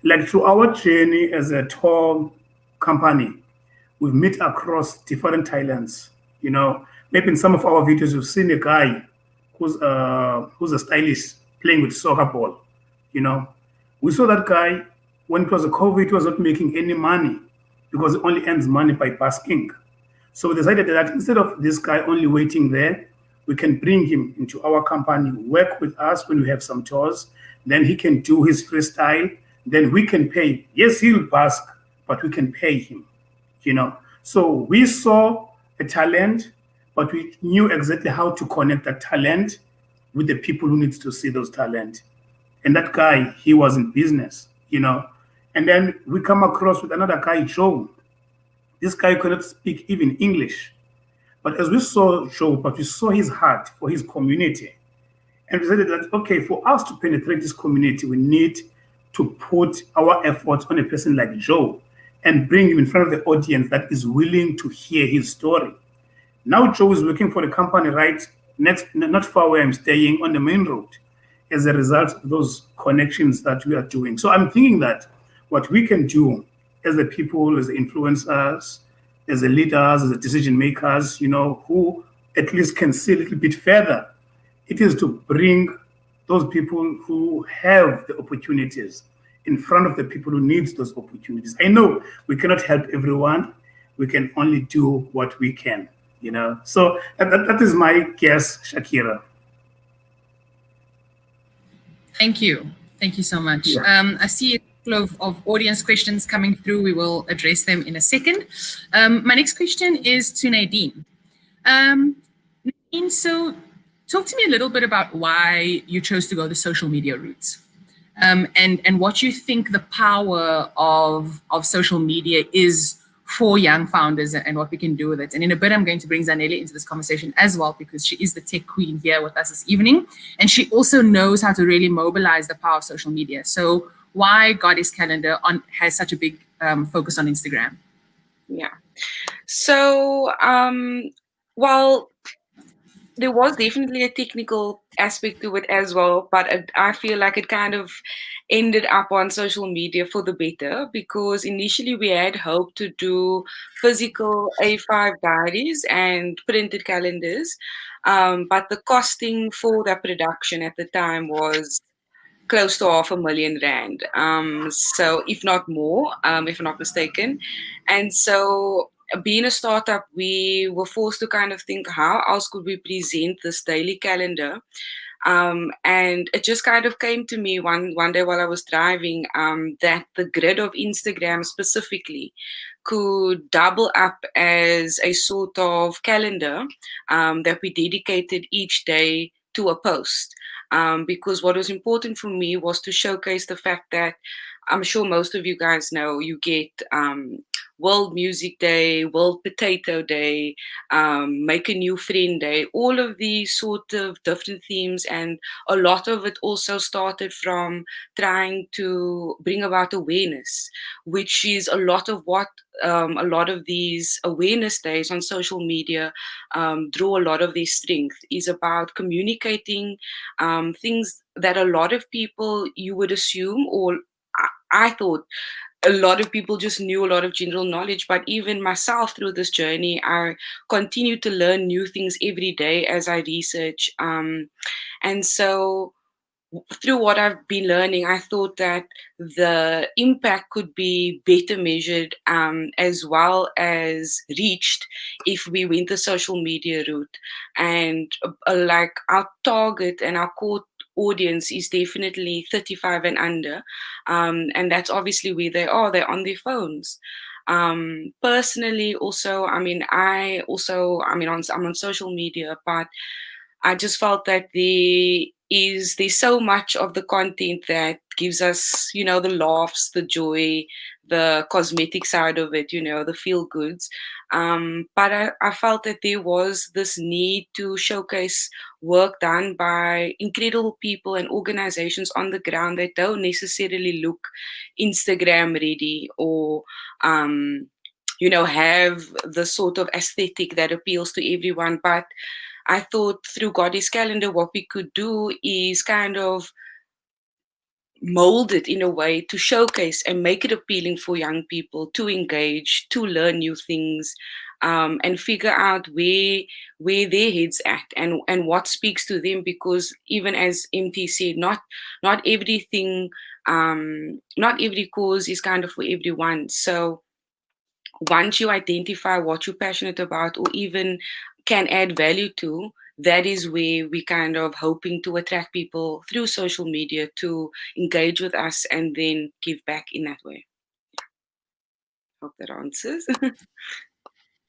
Like through our journey as a tour company, we've met across different talents. Maybe in some of our videos, you've seen a guy who's a stylist playing with soccer ball. We saw that guy when it was a COVID, he was not making any money because he only earns money by basking. So we decided that instead of this guy only waiting there, we can bring him into our company, work with us when we have some tours. Then he can do his freestyle. Then we can pay. Yes, he'll bask, but we can pay him. So we saw a talent, but we knew exactly how to connect that talent with the people who needs to see those talent. And that guy, he was in business, And then we come across with another guy, Joe. This guy cannot speak even English. But as we saw Joe, but we saw his heart for his community. And we said that, okay, for us to penetrate this community, we need to put our efforts on a person like Joe and bring him in front of the audience that is willing to hear his story. Now Joe is working for the company right next, not far where I'm staying, on the main road, as a result of those connections that we are doing. So I'm thinking that what we can do as the people, as the influencers, as the leaders, as the decision makers, who at least can see a little bit further, it is to bring those people who have the opportunities in front of the people who need those opportunities. I know we cannot help everyone. We can only do what we can, So that is my guess, Shakirah. Thank you. Thank you so much. Yeah. I see a couple of audience questions coming through. We will address them in a second. My next question is to Nadine. Nadine, so talk to me a little bit about why you chose to go the social media route, and what you think the power of social media is for young founders and what we can do with it. And in a bit, I'm going to bring Zanele into this conversation as well, because she is the tech queen here with us this evening. And she also knows how to really mobilize the power of social media. So why Goddess Calendar has such a big focus on Instagram? Yeah. So, well, there was definitely a technical aspect to it as well, but I feel like it kind of ended up on social media for the better, because initially we had hoped to do physical A5 diaries and printed calendars, but the costing for that production at the time was close to R500,000, so if not more, if I'm not mistaken. And so being a startup, we were forced to kind of think, how else could we present this daily calendar? And it just kind of came to me one day while I was driving, that the grid of Instagram specifically could double up as a sort of calendar that we dedicated each day to a post. Because what was important for me was to showcase the fact that I'm sure most of you guys know, you get World Music Day, World Potato Day, Make a New Friend Day, all of these sort of different themes. And a lot of it also started from trying to bring about awareness, which is a lot of what a lot of these awareness days on social media draw a lot of their strength, is about communicating things that a lot of people, you would assume, or I thought a lot of people just knew a lot of general knowledge, but even myself through this journey, I continue to learn new things every day as I research. And so through what I've been learning, I thought that the impact could be better measured as well as reached if we went the social media route. And like our target and our core audience is definitely 35 and under. And that's obviously where they are, they're on their phones. Personally, also, I'm on social media, but I just felt that there's so much of the content that gives us, the laughs, the joy, the cosmetic side of it, the feel goods. But I felt that there was this need to showcase work done by incredible people and organizations on the ground that don't necessarily look Instagram ready or have the sort of aesthetic that appeals to everyone. But I thought through Goddess Calendar, what we could do is kind of mold it in a way to showcase and make it appealing for young people to engage, to learn new things, and figure out where their head's at and what speaks to them. Because even as MT said, not everything, not every cause is kind of for everyone. So once you identify what you're passionate about or even can add value to, that is where we kind of hoping to attract people through social media to engage with us and then give back in that way. Hope that answers.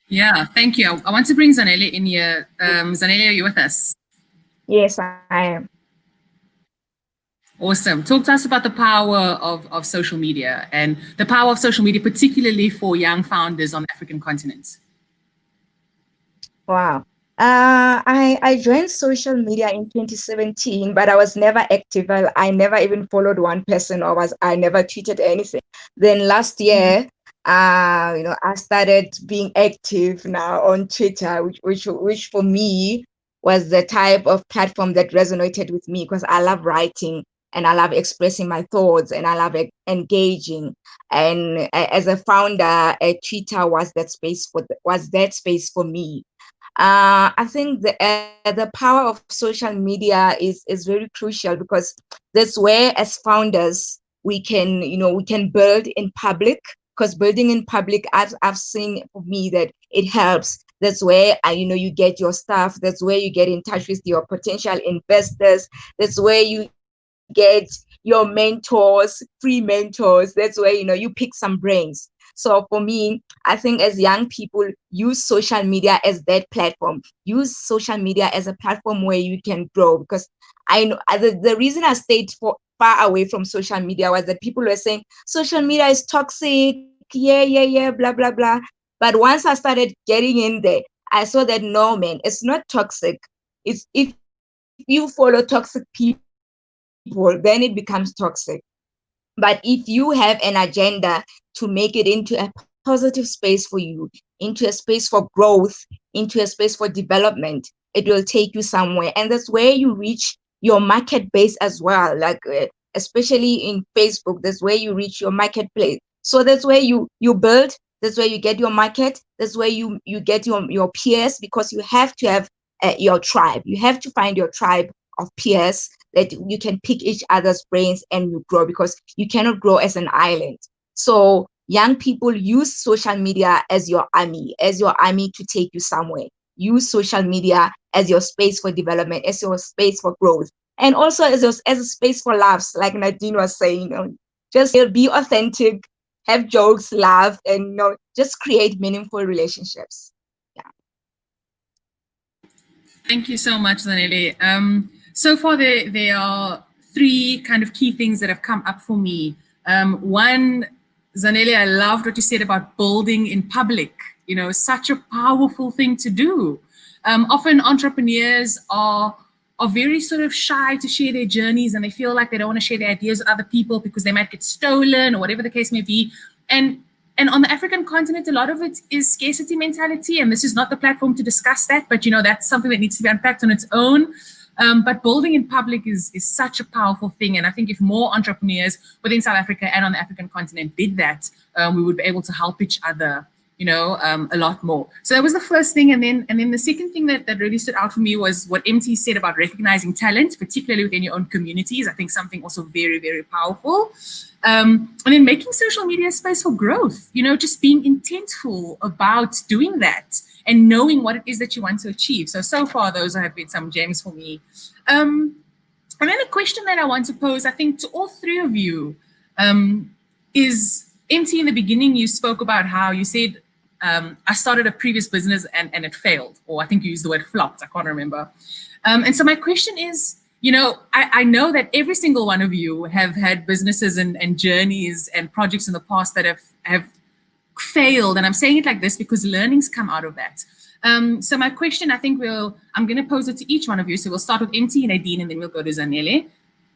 Yeah, thank you. I want to bring Zanele in here. Zanele, are you with us? Yes, I am. Awesome. Talk to us about the power of social media and the power of social media, particularly for young founders on the African continent. Wow. I joined social media in 2017, but I was never active. I never even followed one person, or I never tweeted anything. Then last year, I started being active now on Twitter, which for me was the type of platform that resonated with me, because I love writing and I love expressing my thoughts and I love engaging. And as a founder, Twitter was that space for me. I think the power of social media is very crucial, because that's where, as founders, we can build in public. Because building in public, I've seen for me that it helps. That's where you get your stuff. That's where you get in touch with your potential investors. That's where you get your mentors, free mentors. That's where you pick some brains. So for me, I think as young people, use social media as that platform. Use social media as a platform where you can grow. Because I know the reason I stayed far away from social media was that people were saying social media is toxic. Yeah, blah, blah, blah. But once I started getting in there, I saw that no, man, it's not toxic. It's if you follow toxic people, then it becomes toxic. But if you have an agenda to make it into a positive space for you, into a space for growth, into a space for development, it will take you somewhere. And that's where you reach your market base as well. Like especially in Facebook, that's where you reach your marketplace. So that's where you build. That's where you get your market. That's where you get your peers, because you have to have your tribe. You have to find your tribe of peers that you can pick each other's brains and you grow, because you cannot grow as an island. So young people, use social media as your army to take you somewhere. Use social media as your space for development, as your space for growth, and also as a space for laughs, like Nadine was saying. Just be authentic, have jokes, laugh, and just create meaningful relationships. Yeah. Thank you so much, Zanele. So far, there are three kind of key things that have come up for me. One, Zanele, I loved what you said about building in public. Such a powerful thing to do. Often entrepreneurs are very sort of shy to share their journeys, and they feel like they don't want to share their ideas with other people because they might get stolen or whatever the case may be. And on the African continent, a lot of it is scarcity mentality, and this is not the platform to discuss that, but that's something that needs to be unpacked on its own. But building in public is such a powerful thing. And I think if more entrepreneurs within South Africa and on the African continent did that, we would be able to help each other, a lot more. So that was the first thing. And then the second thing that really stood out for me was what MT said about recognizing talent, particularly within your own communities. I think something also very, very powerful. And then making social media space for growth, just being intentful about doing that and knowing what it is that you want to achieve. So far, those have been some gems for me. And then a question that I want to pose, I think, to all three of you is, MT, in the beginning, you spoke about how you said, I started a previous business and it failed, or I think you used the word flopped, I can't remember. And so my question is, I know that every single one of you have had businesses and journeys and projects in the past that have failed. And I'm saying it like this because learnings come out of that. So my question, I think I'm going to pose it to each one of you. So we'll start with MT and Nadine, and then we'll go to Zanele.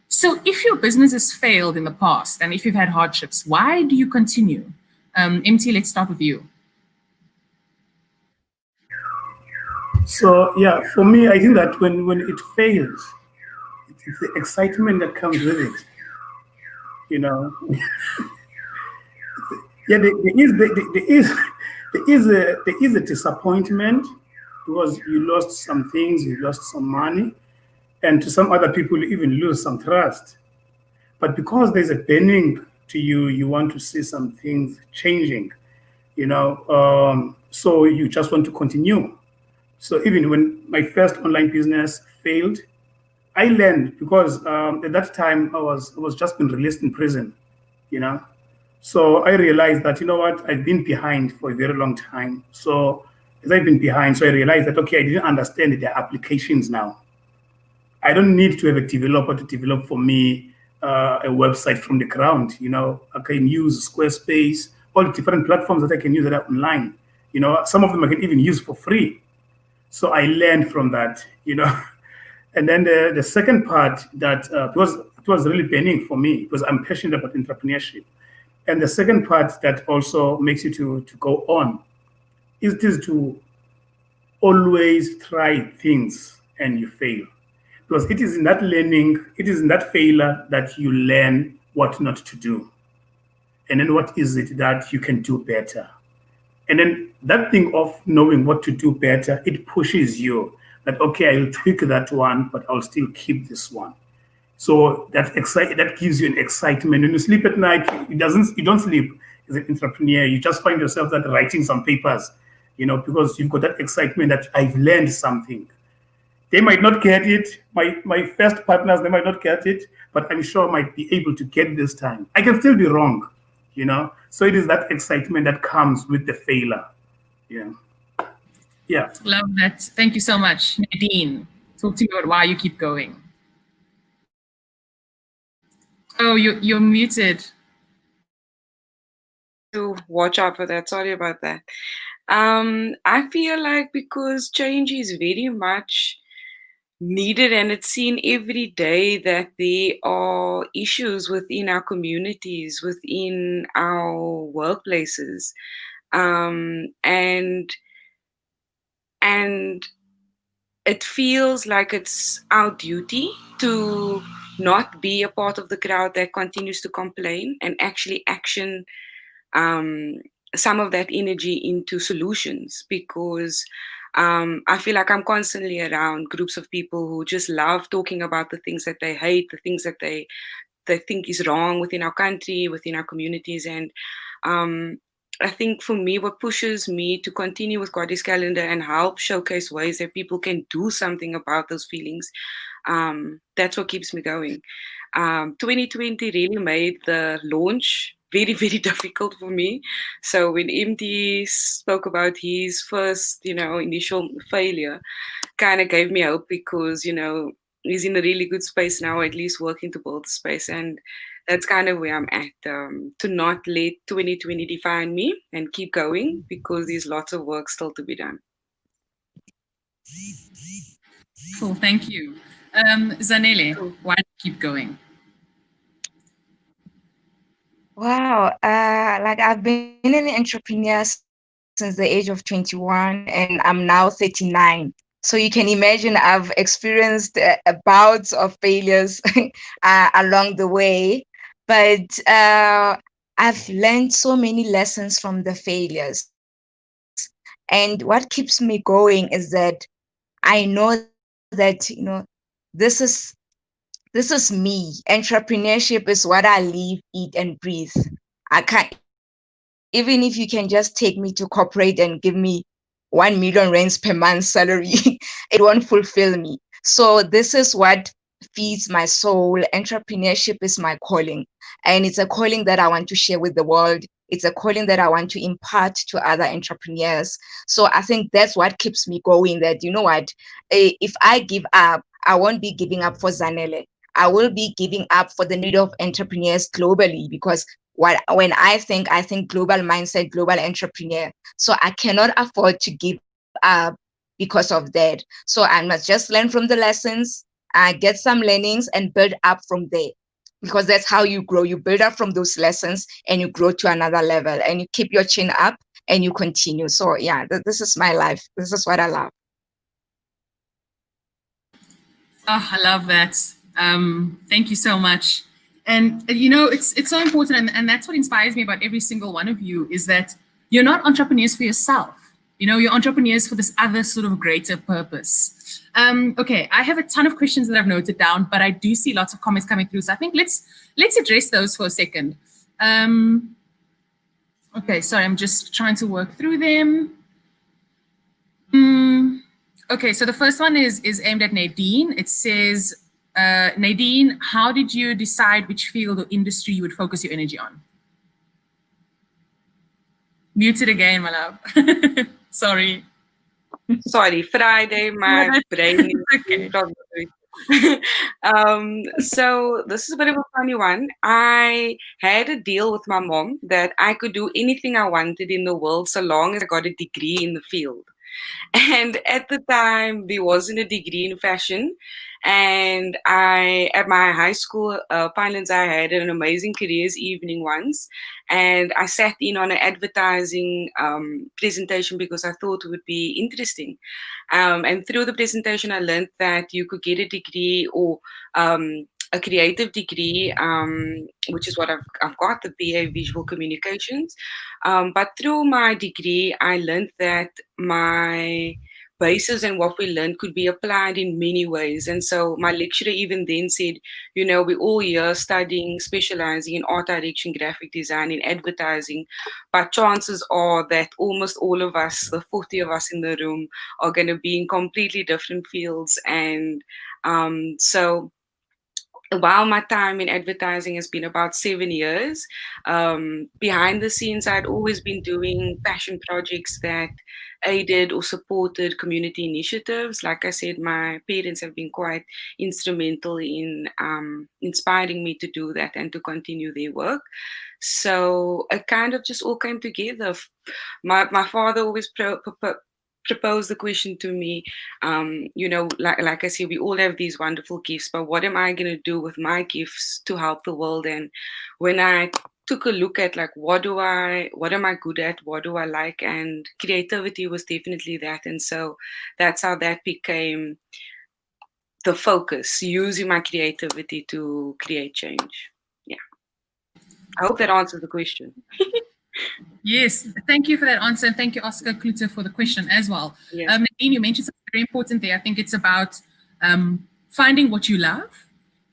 So if your business has failed in the past, and if you've had hardships, why do you continue? MT, let's start with you. So yeah, for me, I think that when it fails, it's the excitement that comes with it. Yeah, there is a disappointment because you lost some things, you lost some money, and to some other people you even lose some trust. But because there's a burning to you, you want to see some things changing, so you just want to continue. So even when my first online business failed, I learned because at that time I was just been released in prison, So I realized that, I've been behind for a very long time. So as I've been behind, so I realized that, okay, I didn't understand the applications now. I don't need to have a developer to develop for me a website from the ground. I can use Squarespace, all the different platforms that I can use that are online. Some of them I can even use for free. So I learned from that, And then the second part that, because it was really burning for me, because I'm passionate about entrepreneurship. And the second part that also makes you to go on is to always try things and you fail. Because it is in that learning, it is in that failure that you learn what not to do. And then what is it that you can do better? And then that thing of knowing what to do better, it pushes you that, okay, I'll tweak that one, but I'll still keep this one. So that gives you an excitement. When you sleep at night, you don't sleep as an entrepreneur. You just find yourself that writing some papers, because you've got that excitement that I've learned something. They might not get it. My first partners, they might not get it, but I'm sure I might be able to get this time. I can still be wrong, So it is that excitement that comes with the failure. Yeah. Love that. Thank you so much. Nadine, talk to me about why you keep going. Oh, you're muted. To watch out for that. Sorry about that. I feel like because change is very much needed, and it's seen every day that there are issues within our communities, within our workplaces, and it feels like it's our duty to not be a part of the crowd that continues to complain and actually action some of that energy into solutions, because I feel like I'm constantly around groups of people who just love talking about the things that they hate, the things that they think is wrong within our country, within our communities. And I think for me, what pushes me to continue with Goddess Calendar and help showcase ways that people can do something about those feelings, that's what keeps me going. 2020 really made the launch very, very difficult for me. So when MT spoke about his first, initial failure, kind of gave me hope because, he's in a really good space now, at least working to build the space. And that's kind of where I'm at, to not let 2020 define me and keep going, because there's lots of work still to be done. Cool, thank you. Zanele, why do you keep going? Wow, like I've been an entrepreneur since the age of 21, and I'm now 39. So you can imagine I've experienced bouts of failures along the way, but I've learned so many lessons from the failures. And what keeps me going is that I know that, this is me. Entrepreneurship is what I live, eat, and breathe. I can't, even if you can just take me to corporate and give me 1 million rands per month salary, it won't fulfill me. So this is what feeds my soul. Entrepreneurship is my calling. And it's a calling that I want to share with the world. It's a calling that I want to impart to other entrepreneurs. So I think that's what keeps me going, that, you know what, if I give up, I won't be giving up for Zanele. I will be giving up for the need of entrepreneurs globally, because when I think global mindset, global entrepreneur. So I cannot afford to give up because of that. So I must just learn from the lessons, get some learnings and build up from there, because that's how you grow. You build up from those lessons and you grow to another level, and you keep your chin up and you continue. So yeah, this is my life. This is what I love. Oh, I love that. Thank you so much. And it's so important, and that's what inspires me about every single one of you, is that you're not entrepreneurs for yourself. You're entrepreneurs for this other sort of greater purpose. Okay, I have a ton of questions that I've noted down, but I do see lots of comments coming through. So I think let's address those for a second. Okay, sorry, I'm just trying to work through them. Okay, so the first one is aimed at Nadine. It says, Nadine, how did you decide which field or industry you would focus your energy on? Muted again, my love. Sorry. Sorry, Friday, my brain is okay. So this is a bit of a funny one. I had a deal with my mom that I could do anything I wanted in the world so long as I got a degree in the field. And at the time, there wasn't a degree in fashion. And at my high school, Panellist, I had an amazing careers evening once. And I sat in on an advertising presentation because I thought it would be interesting. And through the presentation, I learned that you could get a degree or a creative degree, which is what I've got, the BA Visual Communications. But through my degree, I learned that my basis and what we learned could be applied in many ways. And so my lecturer even then said, we're all here studying, specializing in art direction, graphic design, in advertising, but chances are that almost all of us, the 40 of us in the room, are going to be in completely different fields. And so while my time in advertising has been about 7 years, behind the scenes, I'd always been doing passion projects that aided or supported community initiatives. Like I said, my parents have been quite instrumental in inspiring me to do that and to continue their work. So it kind of just all came together. My father always proposed the question to me, like I said, we all have these wonderful gifts, but what am I going to do with my gifts to help the world? And when I took a look at what am I good at, what do I like, and creativity was definitely that. And so that's how that became the focus, using my creativity to create change. Yeah, I hope that answers the question. Yes, thank you for that answer. And thank you, Oscar Klute, for the question as well. Yes. Nadine, you mentioned something very important there. I think it's about finding what you love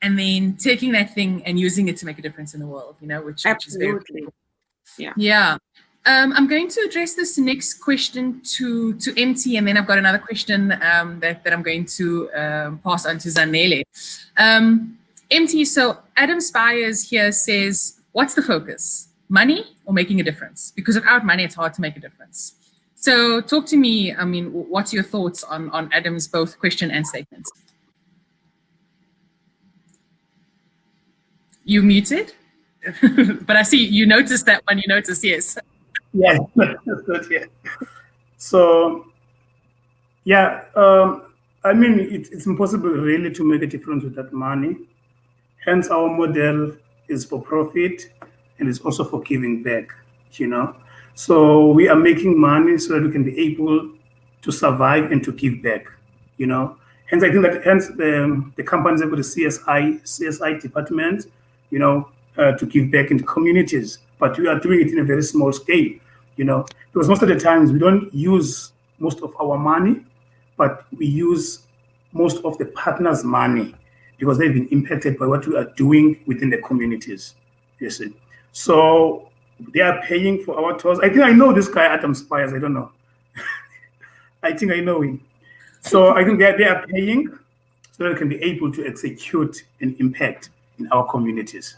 and then taking that thing and using it to make a difference in the world, which is very important. Yeah. I'm going to address this next question to MT, and then I've got another question that I'm going to pass on to Zanele. MT, so Adam Spires here says, what's the focus? Money or making a difference? Because without money, it's hard to make a difference. So talk to me, what's your thoughts on Adam's both question and statements? You muted? But I see you noticed that one, yes. Yeah, that's good, yeah. So, yeah, it's impossible really to make a difference without money. Hence, our model is for profit and it's also for giving back, So we are making money so that we can be able to survive and to give back. you know. Hence, I think that the companies have got a CSI department, you know, to give back into communities. But we are doing it in a very small scale, you know, because most of the times we don't use most of our money, but we use most of the partners' money because they've been impacted by what we are doing within the communities. You see. So they are paying for our tours. I think I know this guy, Adam Spires. I don't know. I think I know him. So I think they are paying so that they can be able to execute an impact in our communities.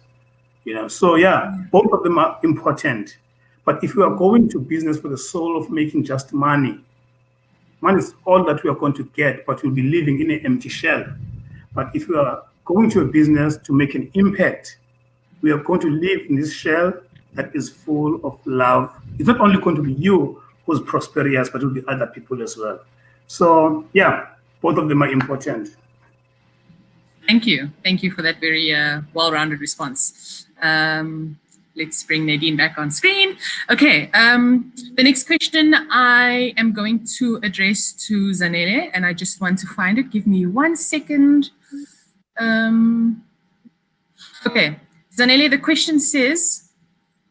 You know, so yeah, both of them are important. But if you are going to business for the soul of making just money, money is all that we are going to get, but you'll be living in an empty shell. But if you are going to a business to make an impact, we are going to live in this shell that is full of love. It's not only going to be you who's prosperous, but it will be other people as well. So yeah, both of them are important. Thank you. Thank you for that very well-rounded response. Let's bring Nadine back on screen. Okay, the next question I am going to address to Zanele, and I just want to find it. Give me 1 second. Okay, Zanele, the question says,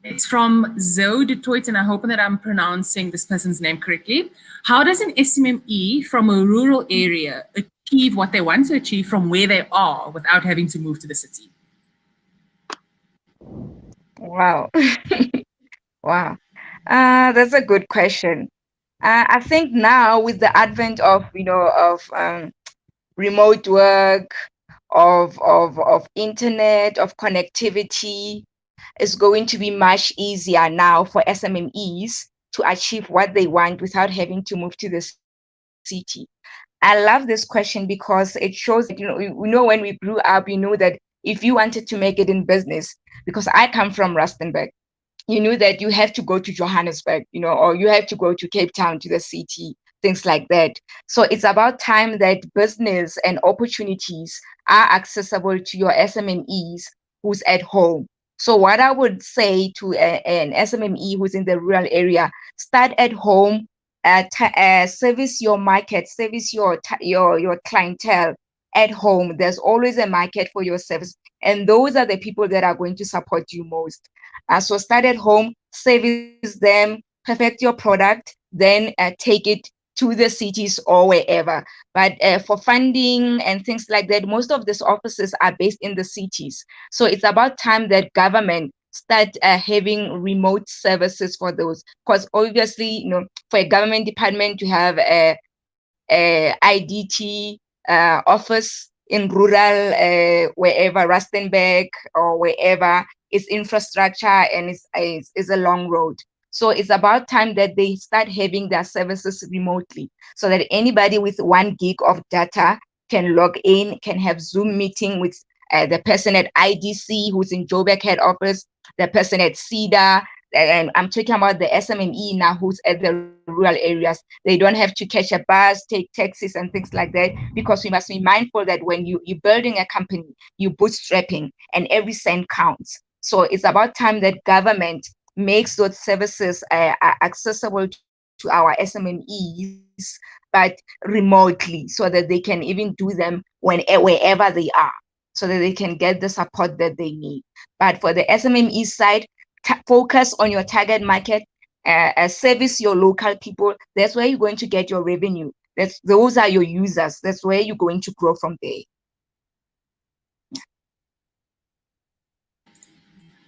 it's from Zoe Detroit, and I hope that I'm pronouncing this person's name correctly. How does an SMME from a rural area achieve what they want to achieve from where they are without having to move to the city? Wow. Wow. That's a good question. I think now with the advent of, remote work, of internet, of connectivity, it's going to be much easier now for SMMEs to achieve what they want without having to move to the city. I love this question because it shows that, when we grew up, that if you wanted to make it in business, because I come from Rustenburg, you knew that you have to go to Johannesburg, or you have to go to Cape Town, to the city, things like that. So it's about time that business and opportunities are accessible to your SMMEs who's at home. So what I would say to an SMME who's in the rural area, start at home, service your market, service your clientele at home. There's always a market for your service, and those are the people that are going to support you most. So start at home, service them, perfect your product, then take it to the cities or wherever. But for funding and things like that, most of these offices are based in the cities. So it's about time that government start having remote services for those. Because obviously, for a government department to have a IDT office in rural, wherever, Rustenburg or wherever, is infrastructure and is a long road. So it's about time that they start having their services remotely so that anybody with 1 gig of data can log in, can have Zoom meeting with the person at IDC who's in Joburg head office, the person at CEDA, and I'm talking about the SMME now who's at the rural areas. They don't have to catch a bus, take taxis and things like that, because we must be mindful that when you're building a company, you're bootstrapping and every cent counts. So it's about time that government makes those services accessible to our SMMEs, but remotely, so that they can even do them wherever they are, so that they can get the support that they need. But for the SMME side, focus on your target market, service your local people. That's where you're going to get your revenue. Those are your users. That's where you're going to grow from there.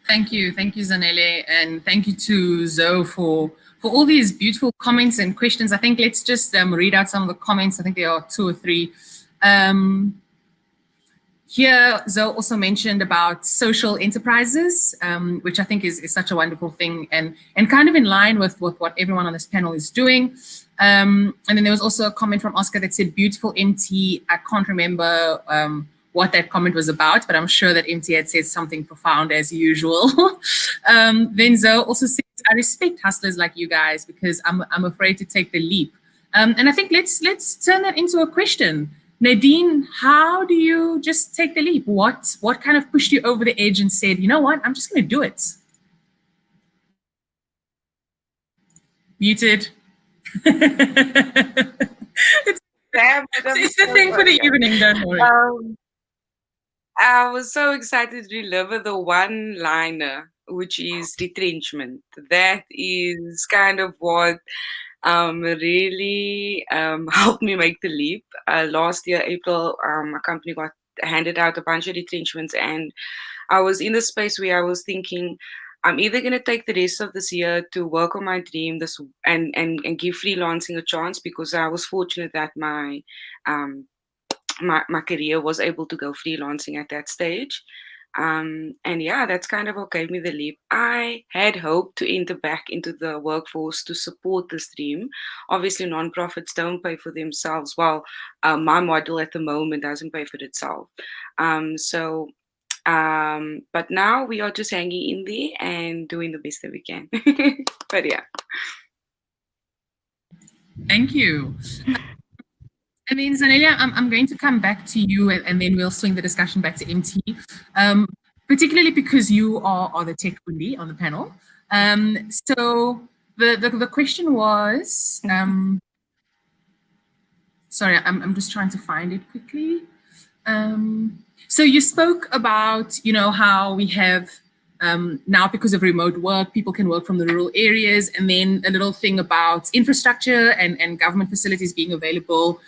Thank you, Zanele, and thank you to Zoe for all these beautiful comments and questions. I think let's just read out some of the comments. I think there are 2 or 3. Here, Zoe also mentioned about social enterprises, which I think is such a wonderful thing and kind of in line with what everyone on this panel is doing. And then there was also a comment from Oscar that said, beautiful MT. I can't remember what that comment was about, but I'm sure that MT had said something profound as usual. Then Zoe also says, I respect hustlers like you guys because I'm afraid to take the leap. And I think let's turn that into a question. Nadine, how do you just take the leap? What kind of pushed you over the edge and said, you know what, I'm just going to do it? Muted. Damn, It's the thing for the evening, don't worry. I was so excited to deliver the one-liner, which is retrenchment. That is kind of what really helped me make the leap. Last year, April, my company got handed out a bunch of retrenchments, and I was in the space where I was thinking, I'm either going to take the rest of this year to work on my dream and give freelancing a chance, because I was fortunate that my career was able to go freelancing at that stage. And yeah, that's kind of what gave me the leap. I had hoped to enter back into the workforce to support this dream. Obviously, nonprofits don't pay for themselves. Well, my model at the moment doesn't pay for itself. But now we are just hanging in there and doing the best that we can. But yeah. Thank you. And then Zanele, I'm going to come back to you, and then we'll swing the discussion back to MT, particularly because you are the tech undi on the panel. So the question was, sorry, I'm just trying to find it quickly. So you spoke about, how we have now, because of remote work, people can work from the rural areas, and then a little thing about infrastructure and government facilities being available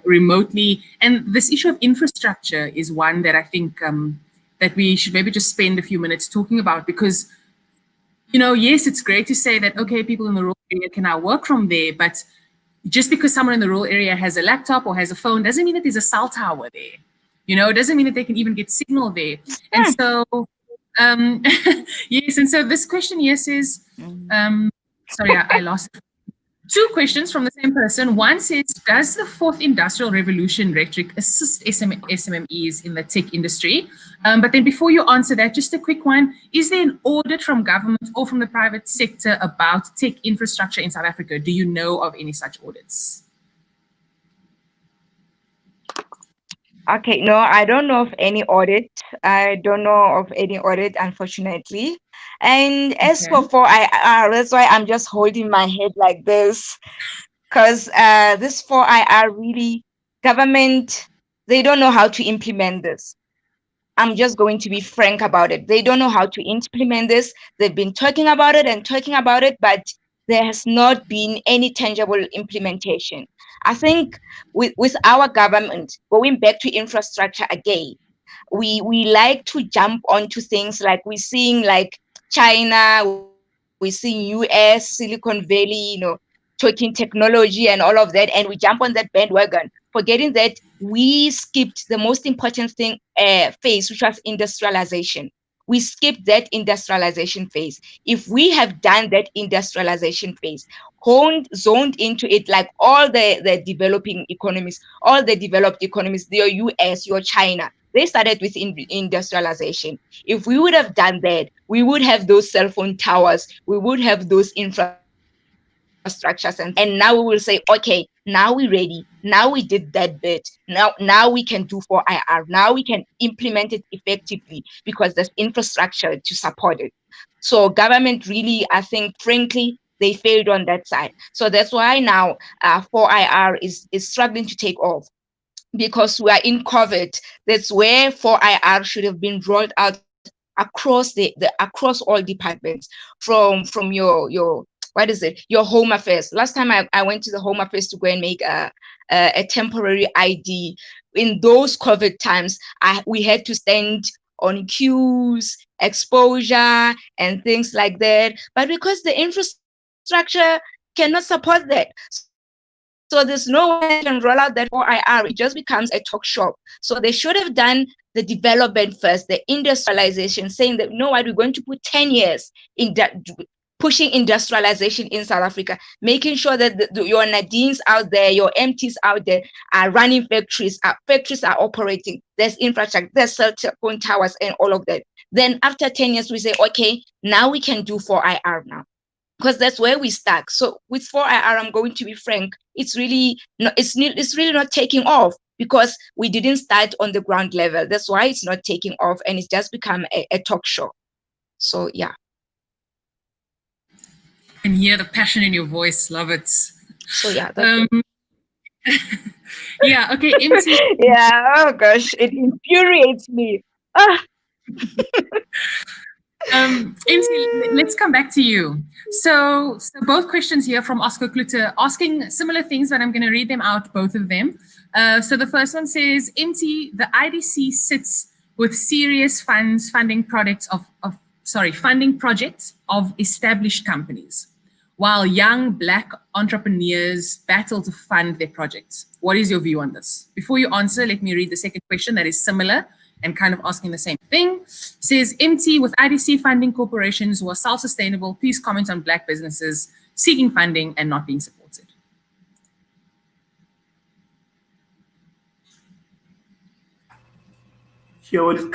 remotely. And this issue of infrastructure is one that I think that we should maybe just spend a few minutes talking about, because, yes, it's great to say that, okay, people in the rural area can now work from there, but just because someone in the rural area has a laptop or has a phone doesn't mean that there's a cell tower there. It doesn't mean that they can even get signal there. And so, yes, and so this question, yes, is, sorry, I lost it. Two questions from the same person. One says, does the fourth industrial revolution rhetoric assist SMMEs in the tech industry? But then before you answer that, just a quick one. Is there an audit from government or from the private sector about tech infrastructure in South Africa? Do you know of any such audits? Okay, no, I don't know of any audit. I don't know of any audit, unfortunately. And as for 4IR, that's why I'm just holding my head like this, because this 4IR really, government, they don't know how to implement this. I'm just going to be frank about it. They don't know how to implement this. They've been talking about it, but there has not been any tangible implementation. I think with our government, going back to infrastructure again, we like to jump onto things like we're seeing like China, we're seeing US, Silicon Valley, talking technology and all of that, and we jump on that bandwagon, forgetting that we skipped the most important thing phase, which was industrialization. We skipped that industrialization phase. If we have done that industrialization phase, zoned into it like all the developing economies, all the developed economies, your US, your China, they started with industrialization. If we would have done that, we would have those cell phone towers, we would have those infrastructures, and now we will say, okay, now we're ready. Now we did that bit. Now we can do 4IR. Now we can implement it effectively because there's infrastructure to support it. So government really, I think, frankly, they failed on that side. So that's why now 4IR is struggling to take off, because we are in COVID. That's where 4IR should have been rolled out across across all departments, from your what is it, your home affairs. Last time I went to the home affairs to go and make a temporary ID. In those COVID times, we had to stand on queues, exposure, and things like that. But because the infrastructure cannot support that, so there's no way to roll out that 4IR. It just becomes a talk shop. So they should have done the development first, the industrialization, saying that, no, we're going to put 10 years in that, pushing industrialization in South Africa, making sure that your Nadines out there, your MTs out there are running factories, factories are operating, there's infrastructure, there's cell phone towers and all of that. Then after 10 years, we say, okay, now we can do 4IR now, because that's where we start. So with 4IR, I'm going to be frank, it's really not taking off, because we didn't start on the ground level. That's why it's not taking off, and it's just become a talk show. So yeah. And hear the passion in your voice. Love it. So yeah. Yeah, okay, MT. Yeah, oh gosh, it infuriates me. Ah. MT, let's come back to you. So both questions here from Oscar Kluter asking similar things, but I'm going to read them out, both of them. So the first one says, MT, the IDC sits with serious funding projects funding projects of established companies, while young Black entrepreneurs battle to fund their projects. What is your view on this? Before you answer, let me read the second question that is similar and kind of asking the same thing. Says, MT, with IDC funding corporations who are self-sustainable, please comment on Black businesses seeking funding and not being supported. Yeah, when it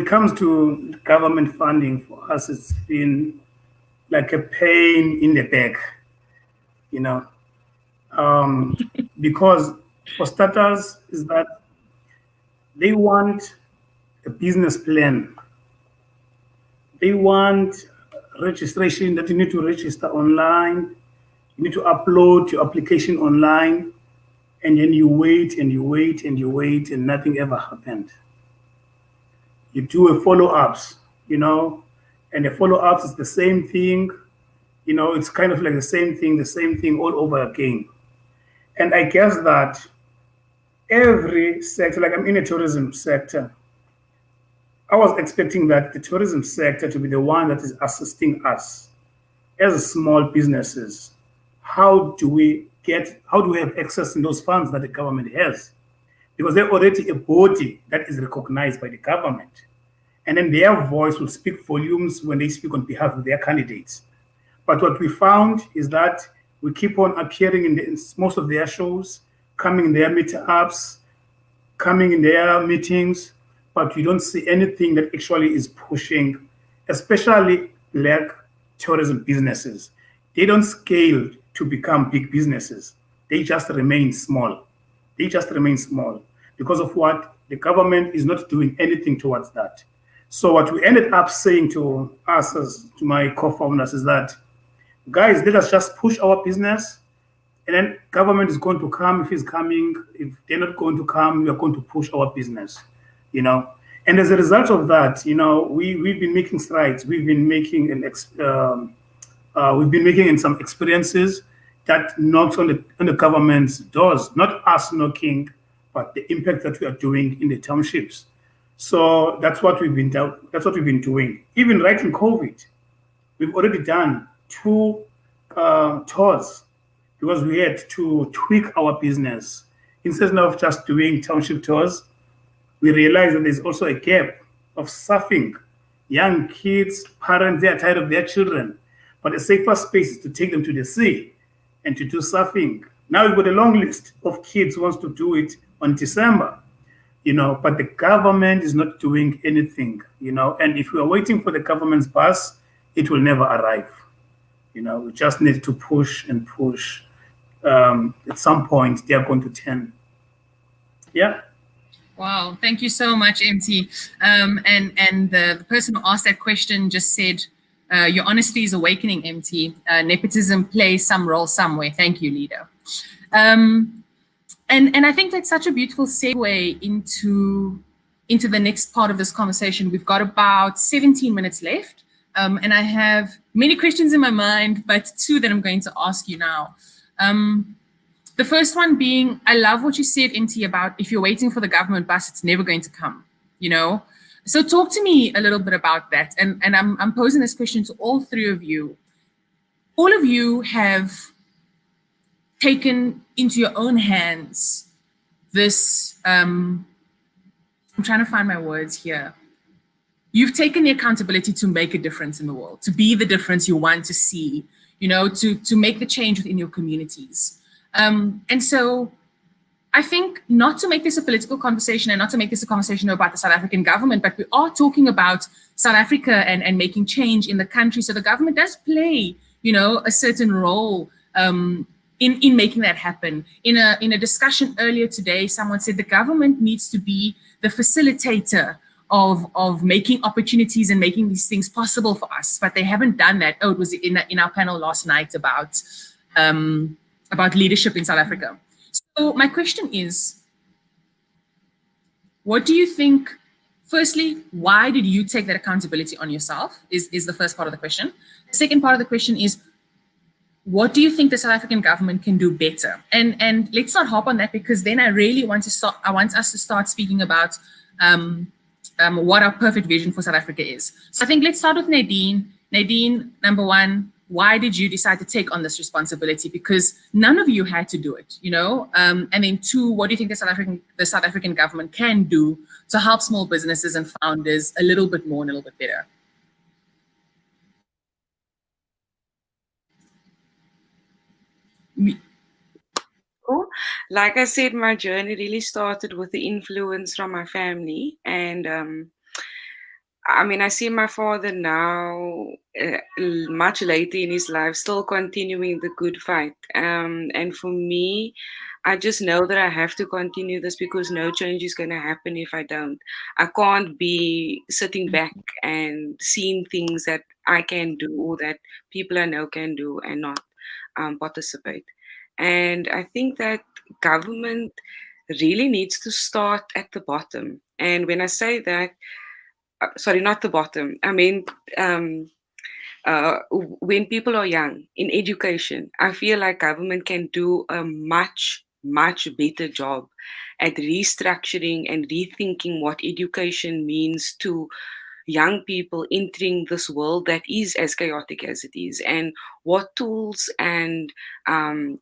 comes to government funding, for us, it's been like a pain in the back, you know, because for starters is that they want a business plan. They want registration, that you need to register online, you need to upload your application online, and then you wait and you wait and you wait and nothing ever happened. You do a follow-ups, you know, and the follow-ups is the same thing, you know, it's kind of like the same thing all over again. And I guess that every sector, like I'm in a tourism sector, I was expecting that the tourism sector to be the one that is assisting us as small businesses. How do we have access to those funds that the government has? Because they're already a body that is recognized by the government. And then their voice will speak volumes when they speak on behalf of their candidates. But what we found is that we keep on appearing in most of their shows, coming in their meetups, coming in their meetings, but we don't see anything that actually is pushing, especially Black tourism businesses. They don't scale to become big businesses. They just remain small. They just remain small because of what? The government is not doing anything towards that. So what we ended up saying to us, to my co-founders, is that, guys, let us just push our business, and then government is going to come if it's coming. If they're not going to come, we are going to push our business, you know. And as a result of that, you know, we've been making strides. We've been making some experiences that knocks on the government's doors, not us knocking, but the impact that we are doing in the townships. So that's what we've been doing. Even right in COVID, we've already done 2 tours because we had to tweak our business. Instead of just doing township tours, we realized that there's also a gap of surfing. Young kids, parents, they are tired of their children, but a safer space is to take them to the sea and to do surfing. Now we've got a long list of kids who wants to do it on December, you know, but the government is not doing anything, you know, and if we are waiting for the government's bus, it will never arrive. You know, we just need to push and push. At some point, they are going to turn. Yeah. Wow, thank you so much, MT. And the person who asked that question just said, your honesty is awakening, MT. Nepotism plays some role somewhere. Thank you, leader. And I think that's such a beautiful segue into the next part of this conversation. We've got about 17 minutes left. And I have many questions in my mind, but 2 that I'm going to ask you now. The first one being, I love what you said, MT, about if you're waiting for the government bus, it's never going to come, you know? So talk to me a little bit about that. And I'm posing this question to all 3 of you. All of you have taken into your own hands this, I'm trying to find my words here. You've taken the accountability to make a difference in the world, to be the difference you want to see, you know, to make the change within your communities. And so I think not to make this a political conversation and not to make this a conversation about the South African government, but we are talking about South Africa and making change in the country. So the government does play, you know, a certain role in making that happen. In a discussion earlier today, someone said the government needs to be the facilitator of making opportunities and making these things possible for us, but they haven't done that. Oh, it was in our panel last night about leadership in South Africa. So my question is, what do you think, firstly, why did you take that accountability on yourself is the first part of the question. The second part of the question is, what do you think the South African government can do better? And let's not hop on that, because then I really want us to start speaking about what our perfect vision for South Africa is. So I think let's start with Nadine. Nadine, number one, why did you decide to take on this responsibility? Because none of you had to do it, you know? And then two, what do you think the South African government can do to help small businesses and founders a little bit more and a little bit better? Cool. Like I said, my journey really started with the influence from my family. And I mean, I see my father now, much later in his life, still continuing the good fight. And for me, I just know that I have to continue this, because no change is going to happen if I don't. I can't be sitting back and seeing things that I can do or that people I know can do and not participate. And I think that government really needs to start at the bottom. And when I say that, sorry, not the bottom, I mean, when people are young in education, I feel like government can do a much better job at restructuring and rethinking what education means to young people entering this world that is as chaotic as it is, and what tools and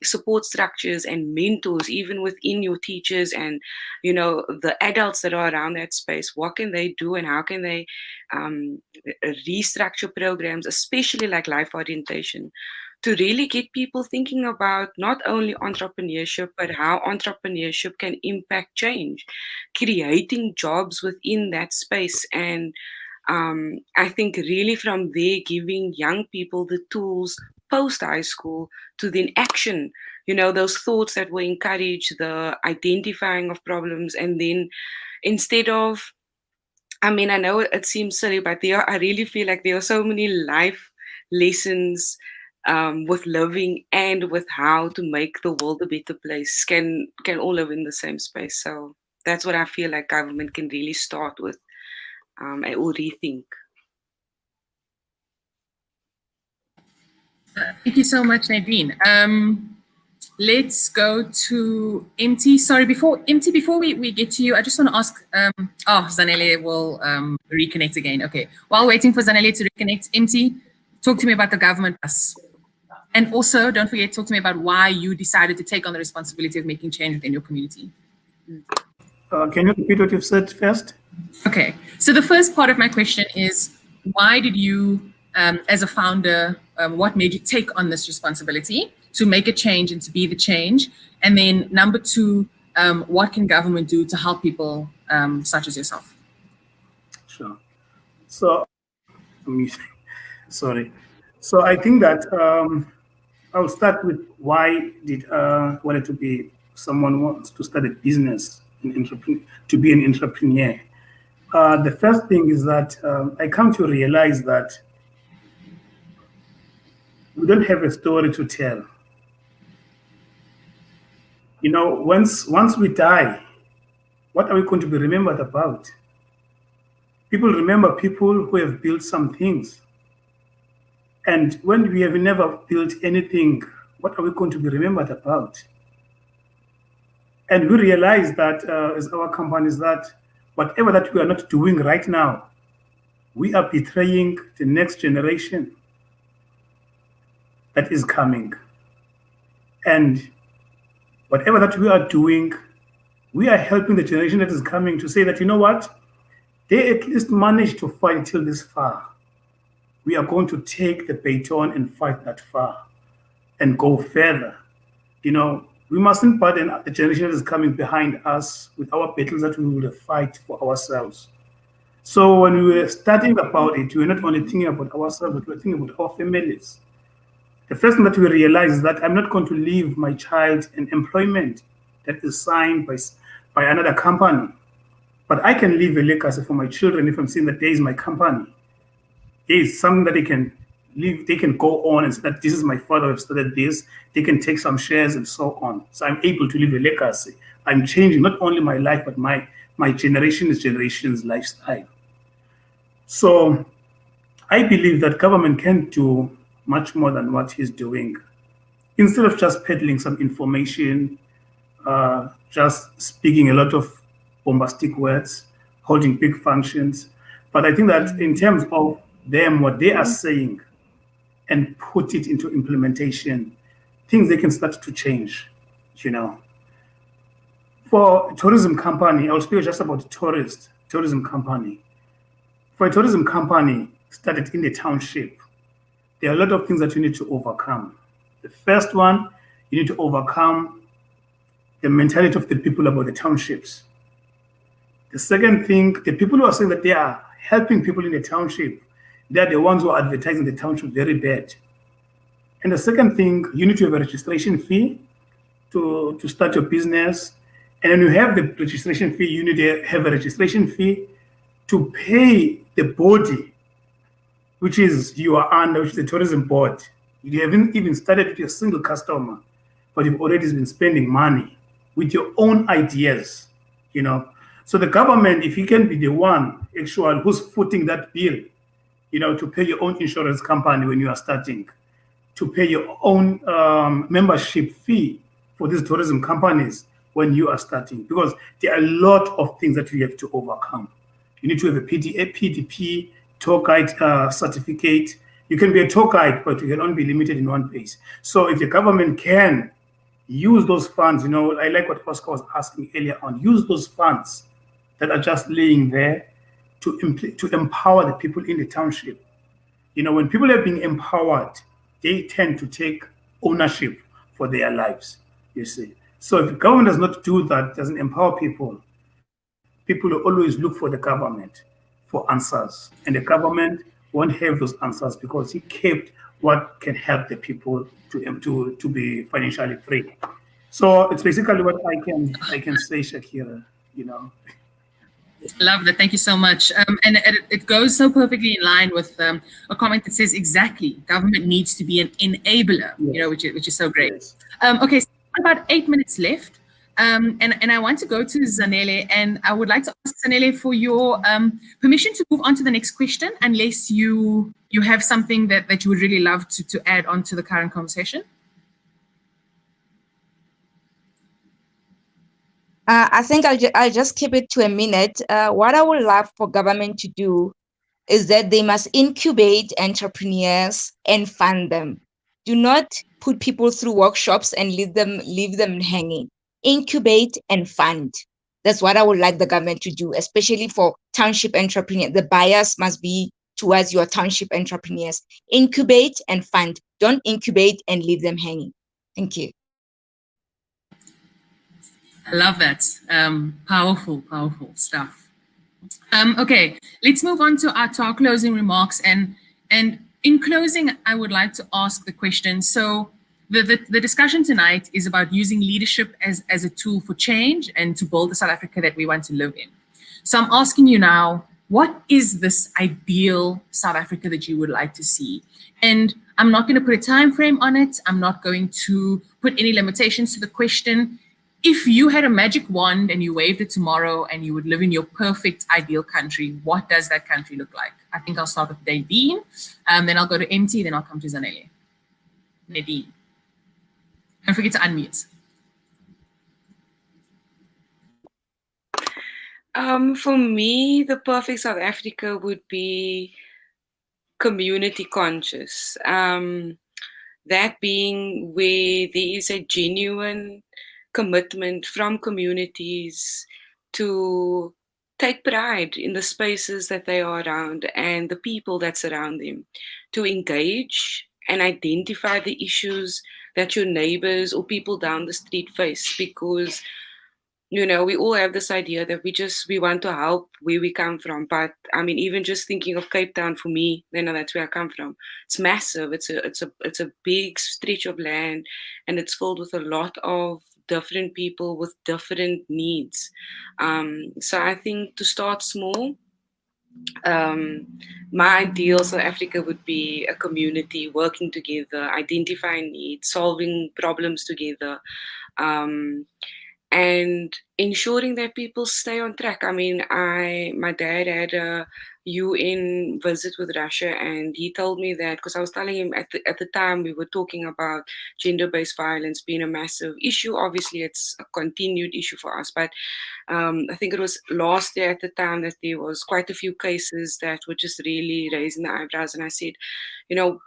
support structures and mentors, even within your teachers and the adults that are around that space, what can they do and how can they restructure programs, especially like life orientation, to really get people thinking about not only entrepreneurship, but how entrepreneurship can impact change, creating jobs within that space. And I think really from there, giving young people the tools post high school to then action, those thoughts that will encourage the identifying of problems. And then instead of, I mean, I know it seems silly, but I really feel like there are so many life lessons with living and with how to make the world a better place can all live in the same space. So that's what I feel like government can really start with or rethink. Thank you so much, Nadine. Let's go to Mthe. Sorry, before we get to you, I just want to ask, Zanele will reconnect again. Okay, while waiting for Zanele to reconnect, Mthe, talk to me about the government bus. And also, don't forget, talk to me about why you decided to take on the responsibility of making change within your community. Can you repeat what you've said first? Okay, so the first part of my question is, why did you, as a founder, what made you take on this responsibility to make a change and to be the change? And then number two, what can government do to help people such as yourself? Sure. So, sorry. So I think that I'll start with why did wanted to be someone wants to start a business to be an entrepreneur. The first thing is that I come to realize that we don't have a story to tell. Once we die, what are we going to be remembered about? People remember people who have built some things. And when we have never built anything, what are we going to be remembered about? And we realize that as our companies, that whatever that we are not doing right now, we are betraying the next generation that is coming. And whatever that we are doing, we are helping the generation that is coming to say that, you know what, they at least managed to fight till this far. We are going to take the baton and fight that far and go further. We mustn't burden the generation that is coming behind us with our battles that we will fight for ourselves. So when we were starting about it, we were not only thinking about ourselves, but we were thinking about our families. The first thing that we realize is that I'm not going to leave my child in employment that is signed by another company, but I can leave a legacy for my children if I'm seeing that there is my company. There is something that they can leave, they can go on and say that this is my father who have started this. They can take some shares and so on. So I'm able to leave a legacy. I'm changing not only my life, but my generation's lifestyle. So I believe that government can do much more than what he's doing. Instead of just peddling some information, just speaking a lot of bombastic words, holding big functions. But I think that in terms of them, what they are saying, and put it into implementation, things they can start to change, you know. For a tourism company, I'll speak just about tourism company. For a tourism company started in the township, there are a lot of things that you need to overcome. The first one, you need to overcome the mentality of the people about the townships. The second thing, the people who are saying that they are helping people in the township, they're the ones who are advertising the township very bad. And the second thing, you need to have a registration fee to start your business. And when you have the registration fee, you need to have a registration fee to pay the body, which is you are under, which is the tourism board. You haven't even started with a single customer, but you've already been spending money with your own ideas, you know. So the government, if you can be the one actual who's footing that bill, you know, to pay your own insurance company when you are starting, to pay your own membership fee for these tourism companies when you are starting, because there are a lot of things that you have to overcome. You need to have a PDP, tour guide certificate. You can be a tour guide, but you can only be limited in one place. So if the government can use those funds, you know, I like what Oscar was asking earlier on, use those funds that are just laying there to empower the people in the township. You know, when people are being empowered, they tend to take ownership for their lives, you see. So if the government does not do that, doesn't empower people, people will always look for the government for answers. And the government won't have those answers because he kept what can help the people to be financially free. So it's basically what I can say, Shakirah, you know. Love that. Thank you so much. And it goes so perfectly in line with a comment that says exactly, government needs to be an enabler, yes. You know, which is so great. Yes. Okay, so about 8 minutes left. And I want to go to Zanele, and I would like to ask Zanele for your permission to move on to the next question, unless you have something that you would really love to add on to the current conversation. I think I'll just keep it to a minute. What I would love for government to do is that they must incubate entrepreneurs and fund them. Do not put people through workshops and leave them hanging. Incubate and fund. That's what I would like the government to do, especially for township entrepreneurs. The bias must be towards your township entrepreneurs. Incubate and fund. Don't incubate and leave them hanging. Thank you. I love that. Powerful stuff. Okay, let's move on to our closing remarks. And in closing, I would like to ask the question. So the discussion tonight is about using leadership as a tool for change and to build the South Africa that we want to live in. So I'm asking you now, what is this ideal South Africa that you would like to see? And I'm not going to put a time frame on it. I'm not going to put any limitations to the question. If you had a magic wand and you waved it tomorrow and you would live in your perfect ideal country, what does that country look like? I think I'll start with Nadine, then I'll go to MT, then I'll come to Zanele. Nadine. Don't forget to unmute. For me, the perfect South Africa would be community conscious. That being where there is a genuine commitment from communities to take pride in the spaces that they are around and the people that surround them, to engage and identify the issues that your neighbors or people down the street face, because you know, we all have this idea that we want to help where we come from. But I mean, even just thinking of Cape Town for me, you know, that's where I come from. It's massive. It's a big stretch of land, and it's filled with a lot of different people with different needs. So I think to start small My ideal South Africa would be a community working together, identifying needs, solving problems together, and ensuring that people stay on track. I mean, my dad had a UN visit with Russia, and he told me that, because I was telling him at the time we were talking about gender-based violence being a massive issue. Obviously, it's a continued issue for us, but I think it was last year at the time that there was quite a few cases that were just really raising the eyebrows, and I said, you know,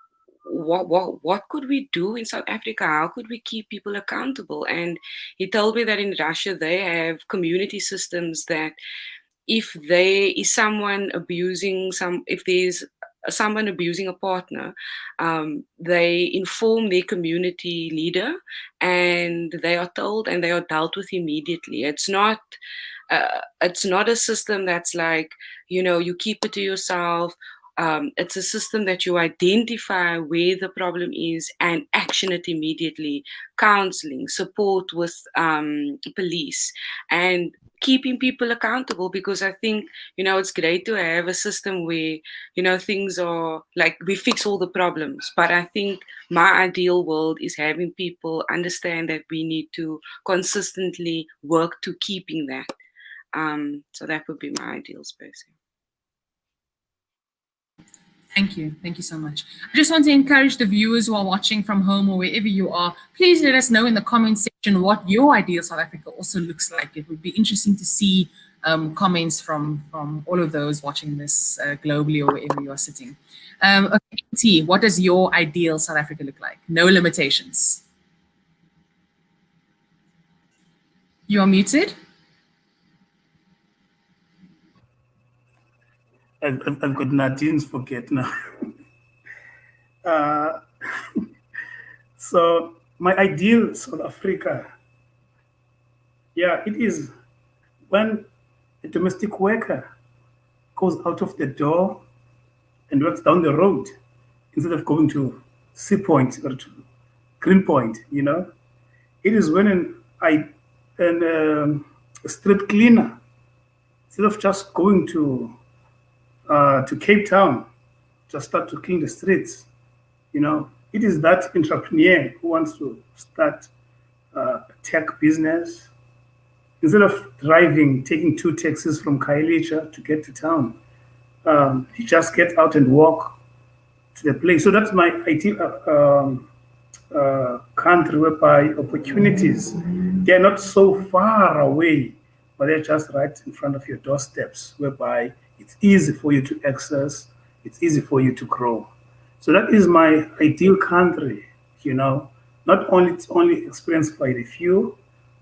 what could we do in South Africa? How could we keep people accountable? And he told me that in Russia they have community systems that if there is someone abusing if there's someone abusing a partner, they inform their community leader, and they are told and they are dealt with immediately. It's not a system that's like, you keep it to yourself. It's a system that you identify where the problem is and action it immediately. Counseling, support with police, and keeping people accountable, because I think, it's great to have a system where, things are like we fix all the problems. But I think my ideal world is having people understand that we need to consistently work to keeping that. So that would be my ideal space. Thank you. Thank you so much. I just want to encourage the viewers who are watching from home or wherever you are, please let us know in the comment section what your ideal South Africa also looks like. It would be interesting to see comments from all of those watching this globally or wherever you are sitting. Okay, T, what does your ideal South Africa look like? No limitations. You are muted. I've got Nadine's forget now. So my ideal South Africa, it is when a domestic worker goes out of the door and works down the road instead of going to Sea Point or to Green Point. It is when a street cleaner, instead of just going to Cape Town, just start to clean the streets. It is that entrepreneur who wants to start a tech business. Instead of driving, taking 2 taxis from Khayelitsha to get to town, he just gets out and walk to the place. So that's my ideal country, whereby opportunities, they're not so far away, but they're just right in front of your doorsteps, whereby it's easy for you to access, it's easy for you to grow. So that is my ideal country, Not only it's only experienced by the few,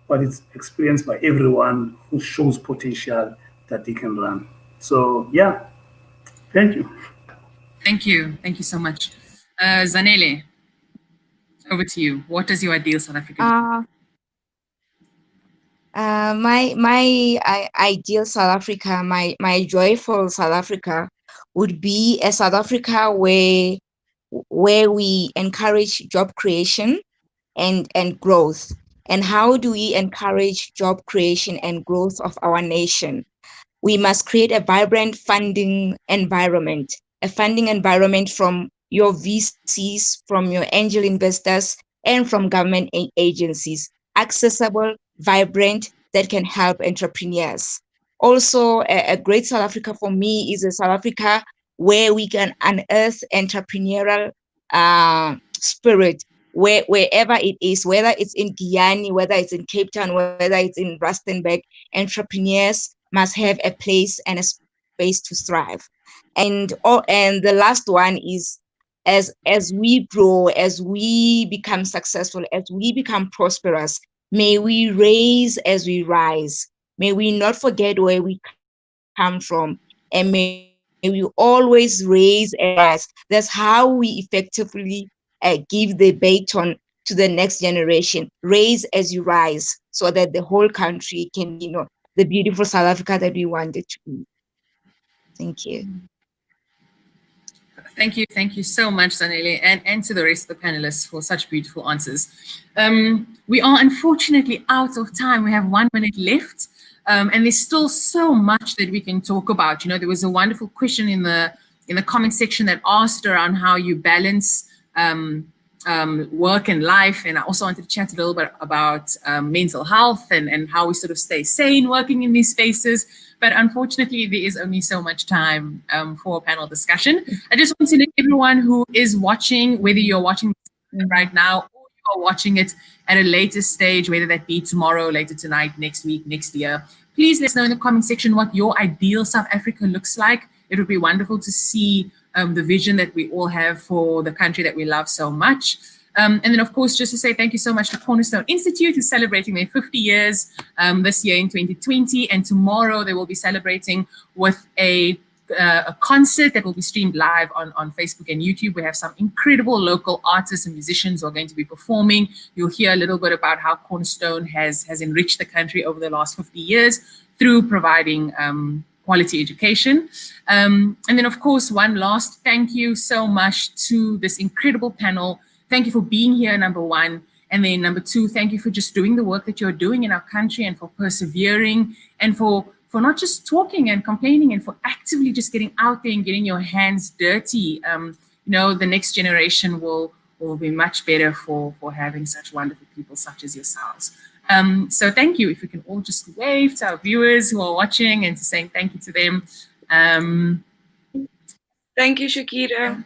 but it's experienced by everyone who shows potential that they can run. So thank you. Thank you. Thank you so much. Zanele, over to you. What does your ideal South Africa look like? My ideal South Africa, my joyful South Africa would be a South Africa where we encourage job creation and growth. And how do we encourage job creation and growth of our nation? We must create a vibrant funding environment, from your VCs, from your angel investors, and from government agencies, accessible, vibrant, that can help entrepreneurs. Also, a great South Africa for me is a South Africa where we can unearth entrepreneurial spirit, wherever it is, whether it's in Guyana, whether it's in Cape Town, whether it's in Rustenburg, entrepreneurs must have a place and a space to thrive. And the last one is, as we grow, as we become successful, as we become prosperous, may we raise as we rise. May we not forget where we come from, and may we always raise and rise. That's how we effectively give the baton to the next generation. Raise as you rise, so that the whole country can be, the beautiful South Africa that we want it to be. Thank you. Thank you so much, Zanele, and to the rest of the panelists for such beautiful answers. We are unfortunately out of time. We have 1 minute left. And there's still so much that we can talk about. You know, there was a wonderful question in the comment section that asked around how you balance work and life. And I also wanted to chat a little bit about mental health and how we sort of stay sane working in these spaces. But unfortunately, there is only so much time for a panel discussion. I just want to let everyone who is watching, whether you're watching right now or you're watching it at a later stage, whether that be tomorrow, later tonight, next week, next year, please let us know in the comment section what your ideal South Africa looks like. It would be wonderful to see the vision that we all have for the country that we love so much. And then, of course, just to say thank you so much to Cornerstone Institute, who's celebrating their 50 years this year in 2020. And tomorrow they will be celebrating with a concert that will be streamed live on Facebook and YouTube. We have some incredible local artists and musicians who are going to be performing. You'll hear a little bit about how Cornerstone has enriched the country over the last 50 years through providing quality education. And then, of course, one last thank you so much to this incredible panel. Thank you for being here, number one. And then number two, thank you for just doing the work that you're doing in our country and for persevering and for not just talking and complaining and for actively just getting out there and getting your hands dirty. You know, the next generation will be much better for having such wonderful people such as yourselves. So thank you. If we can all just wave to our viewers who are watching and to saying thank you to them. Thank you, Shakirah.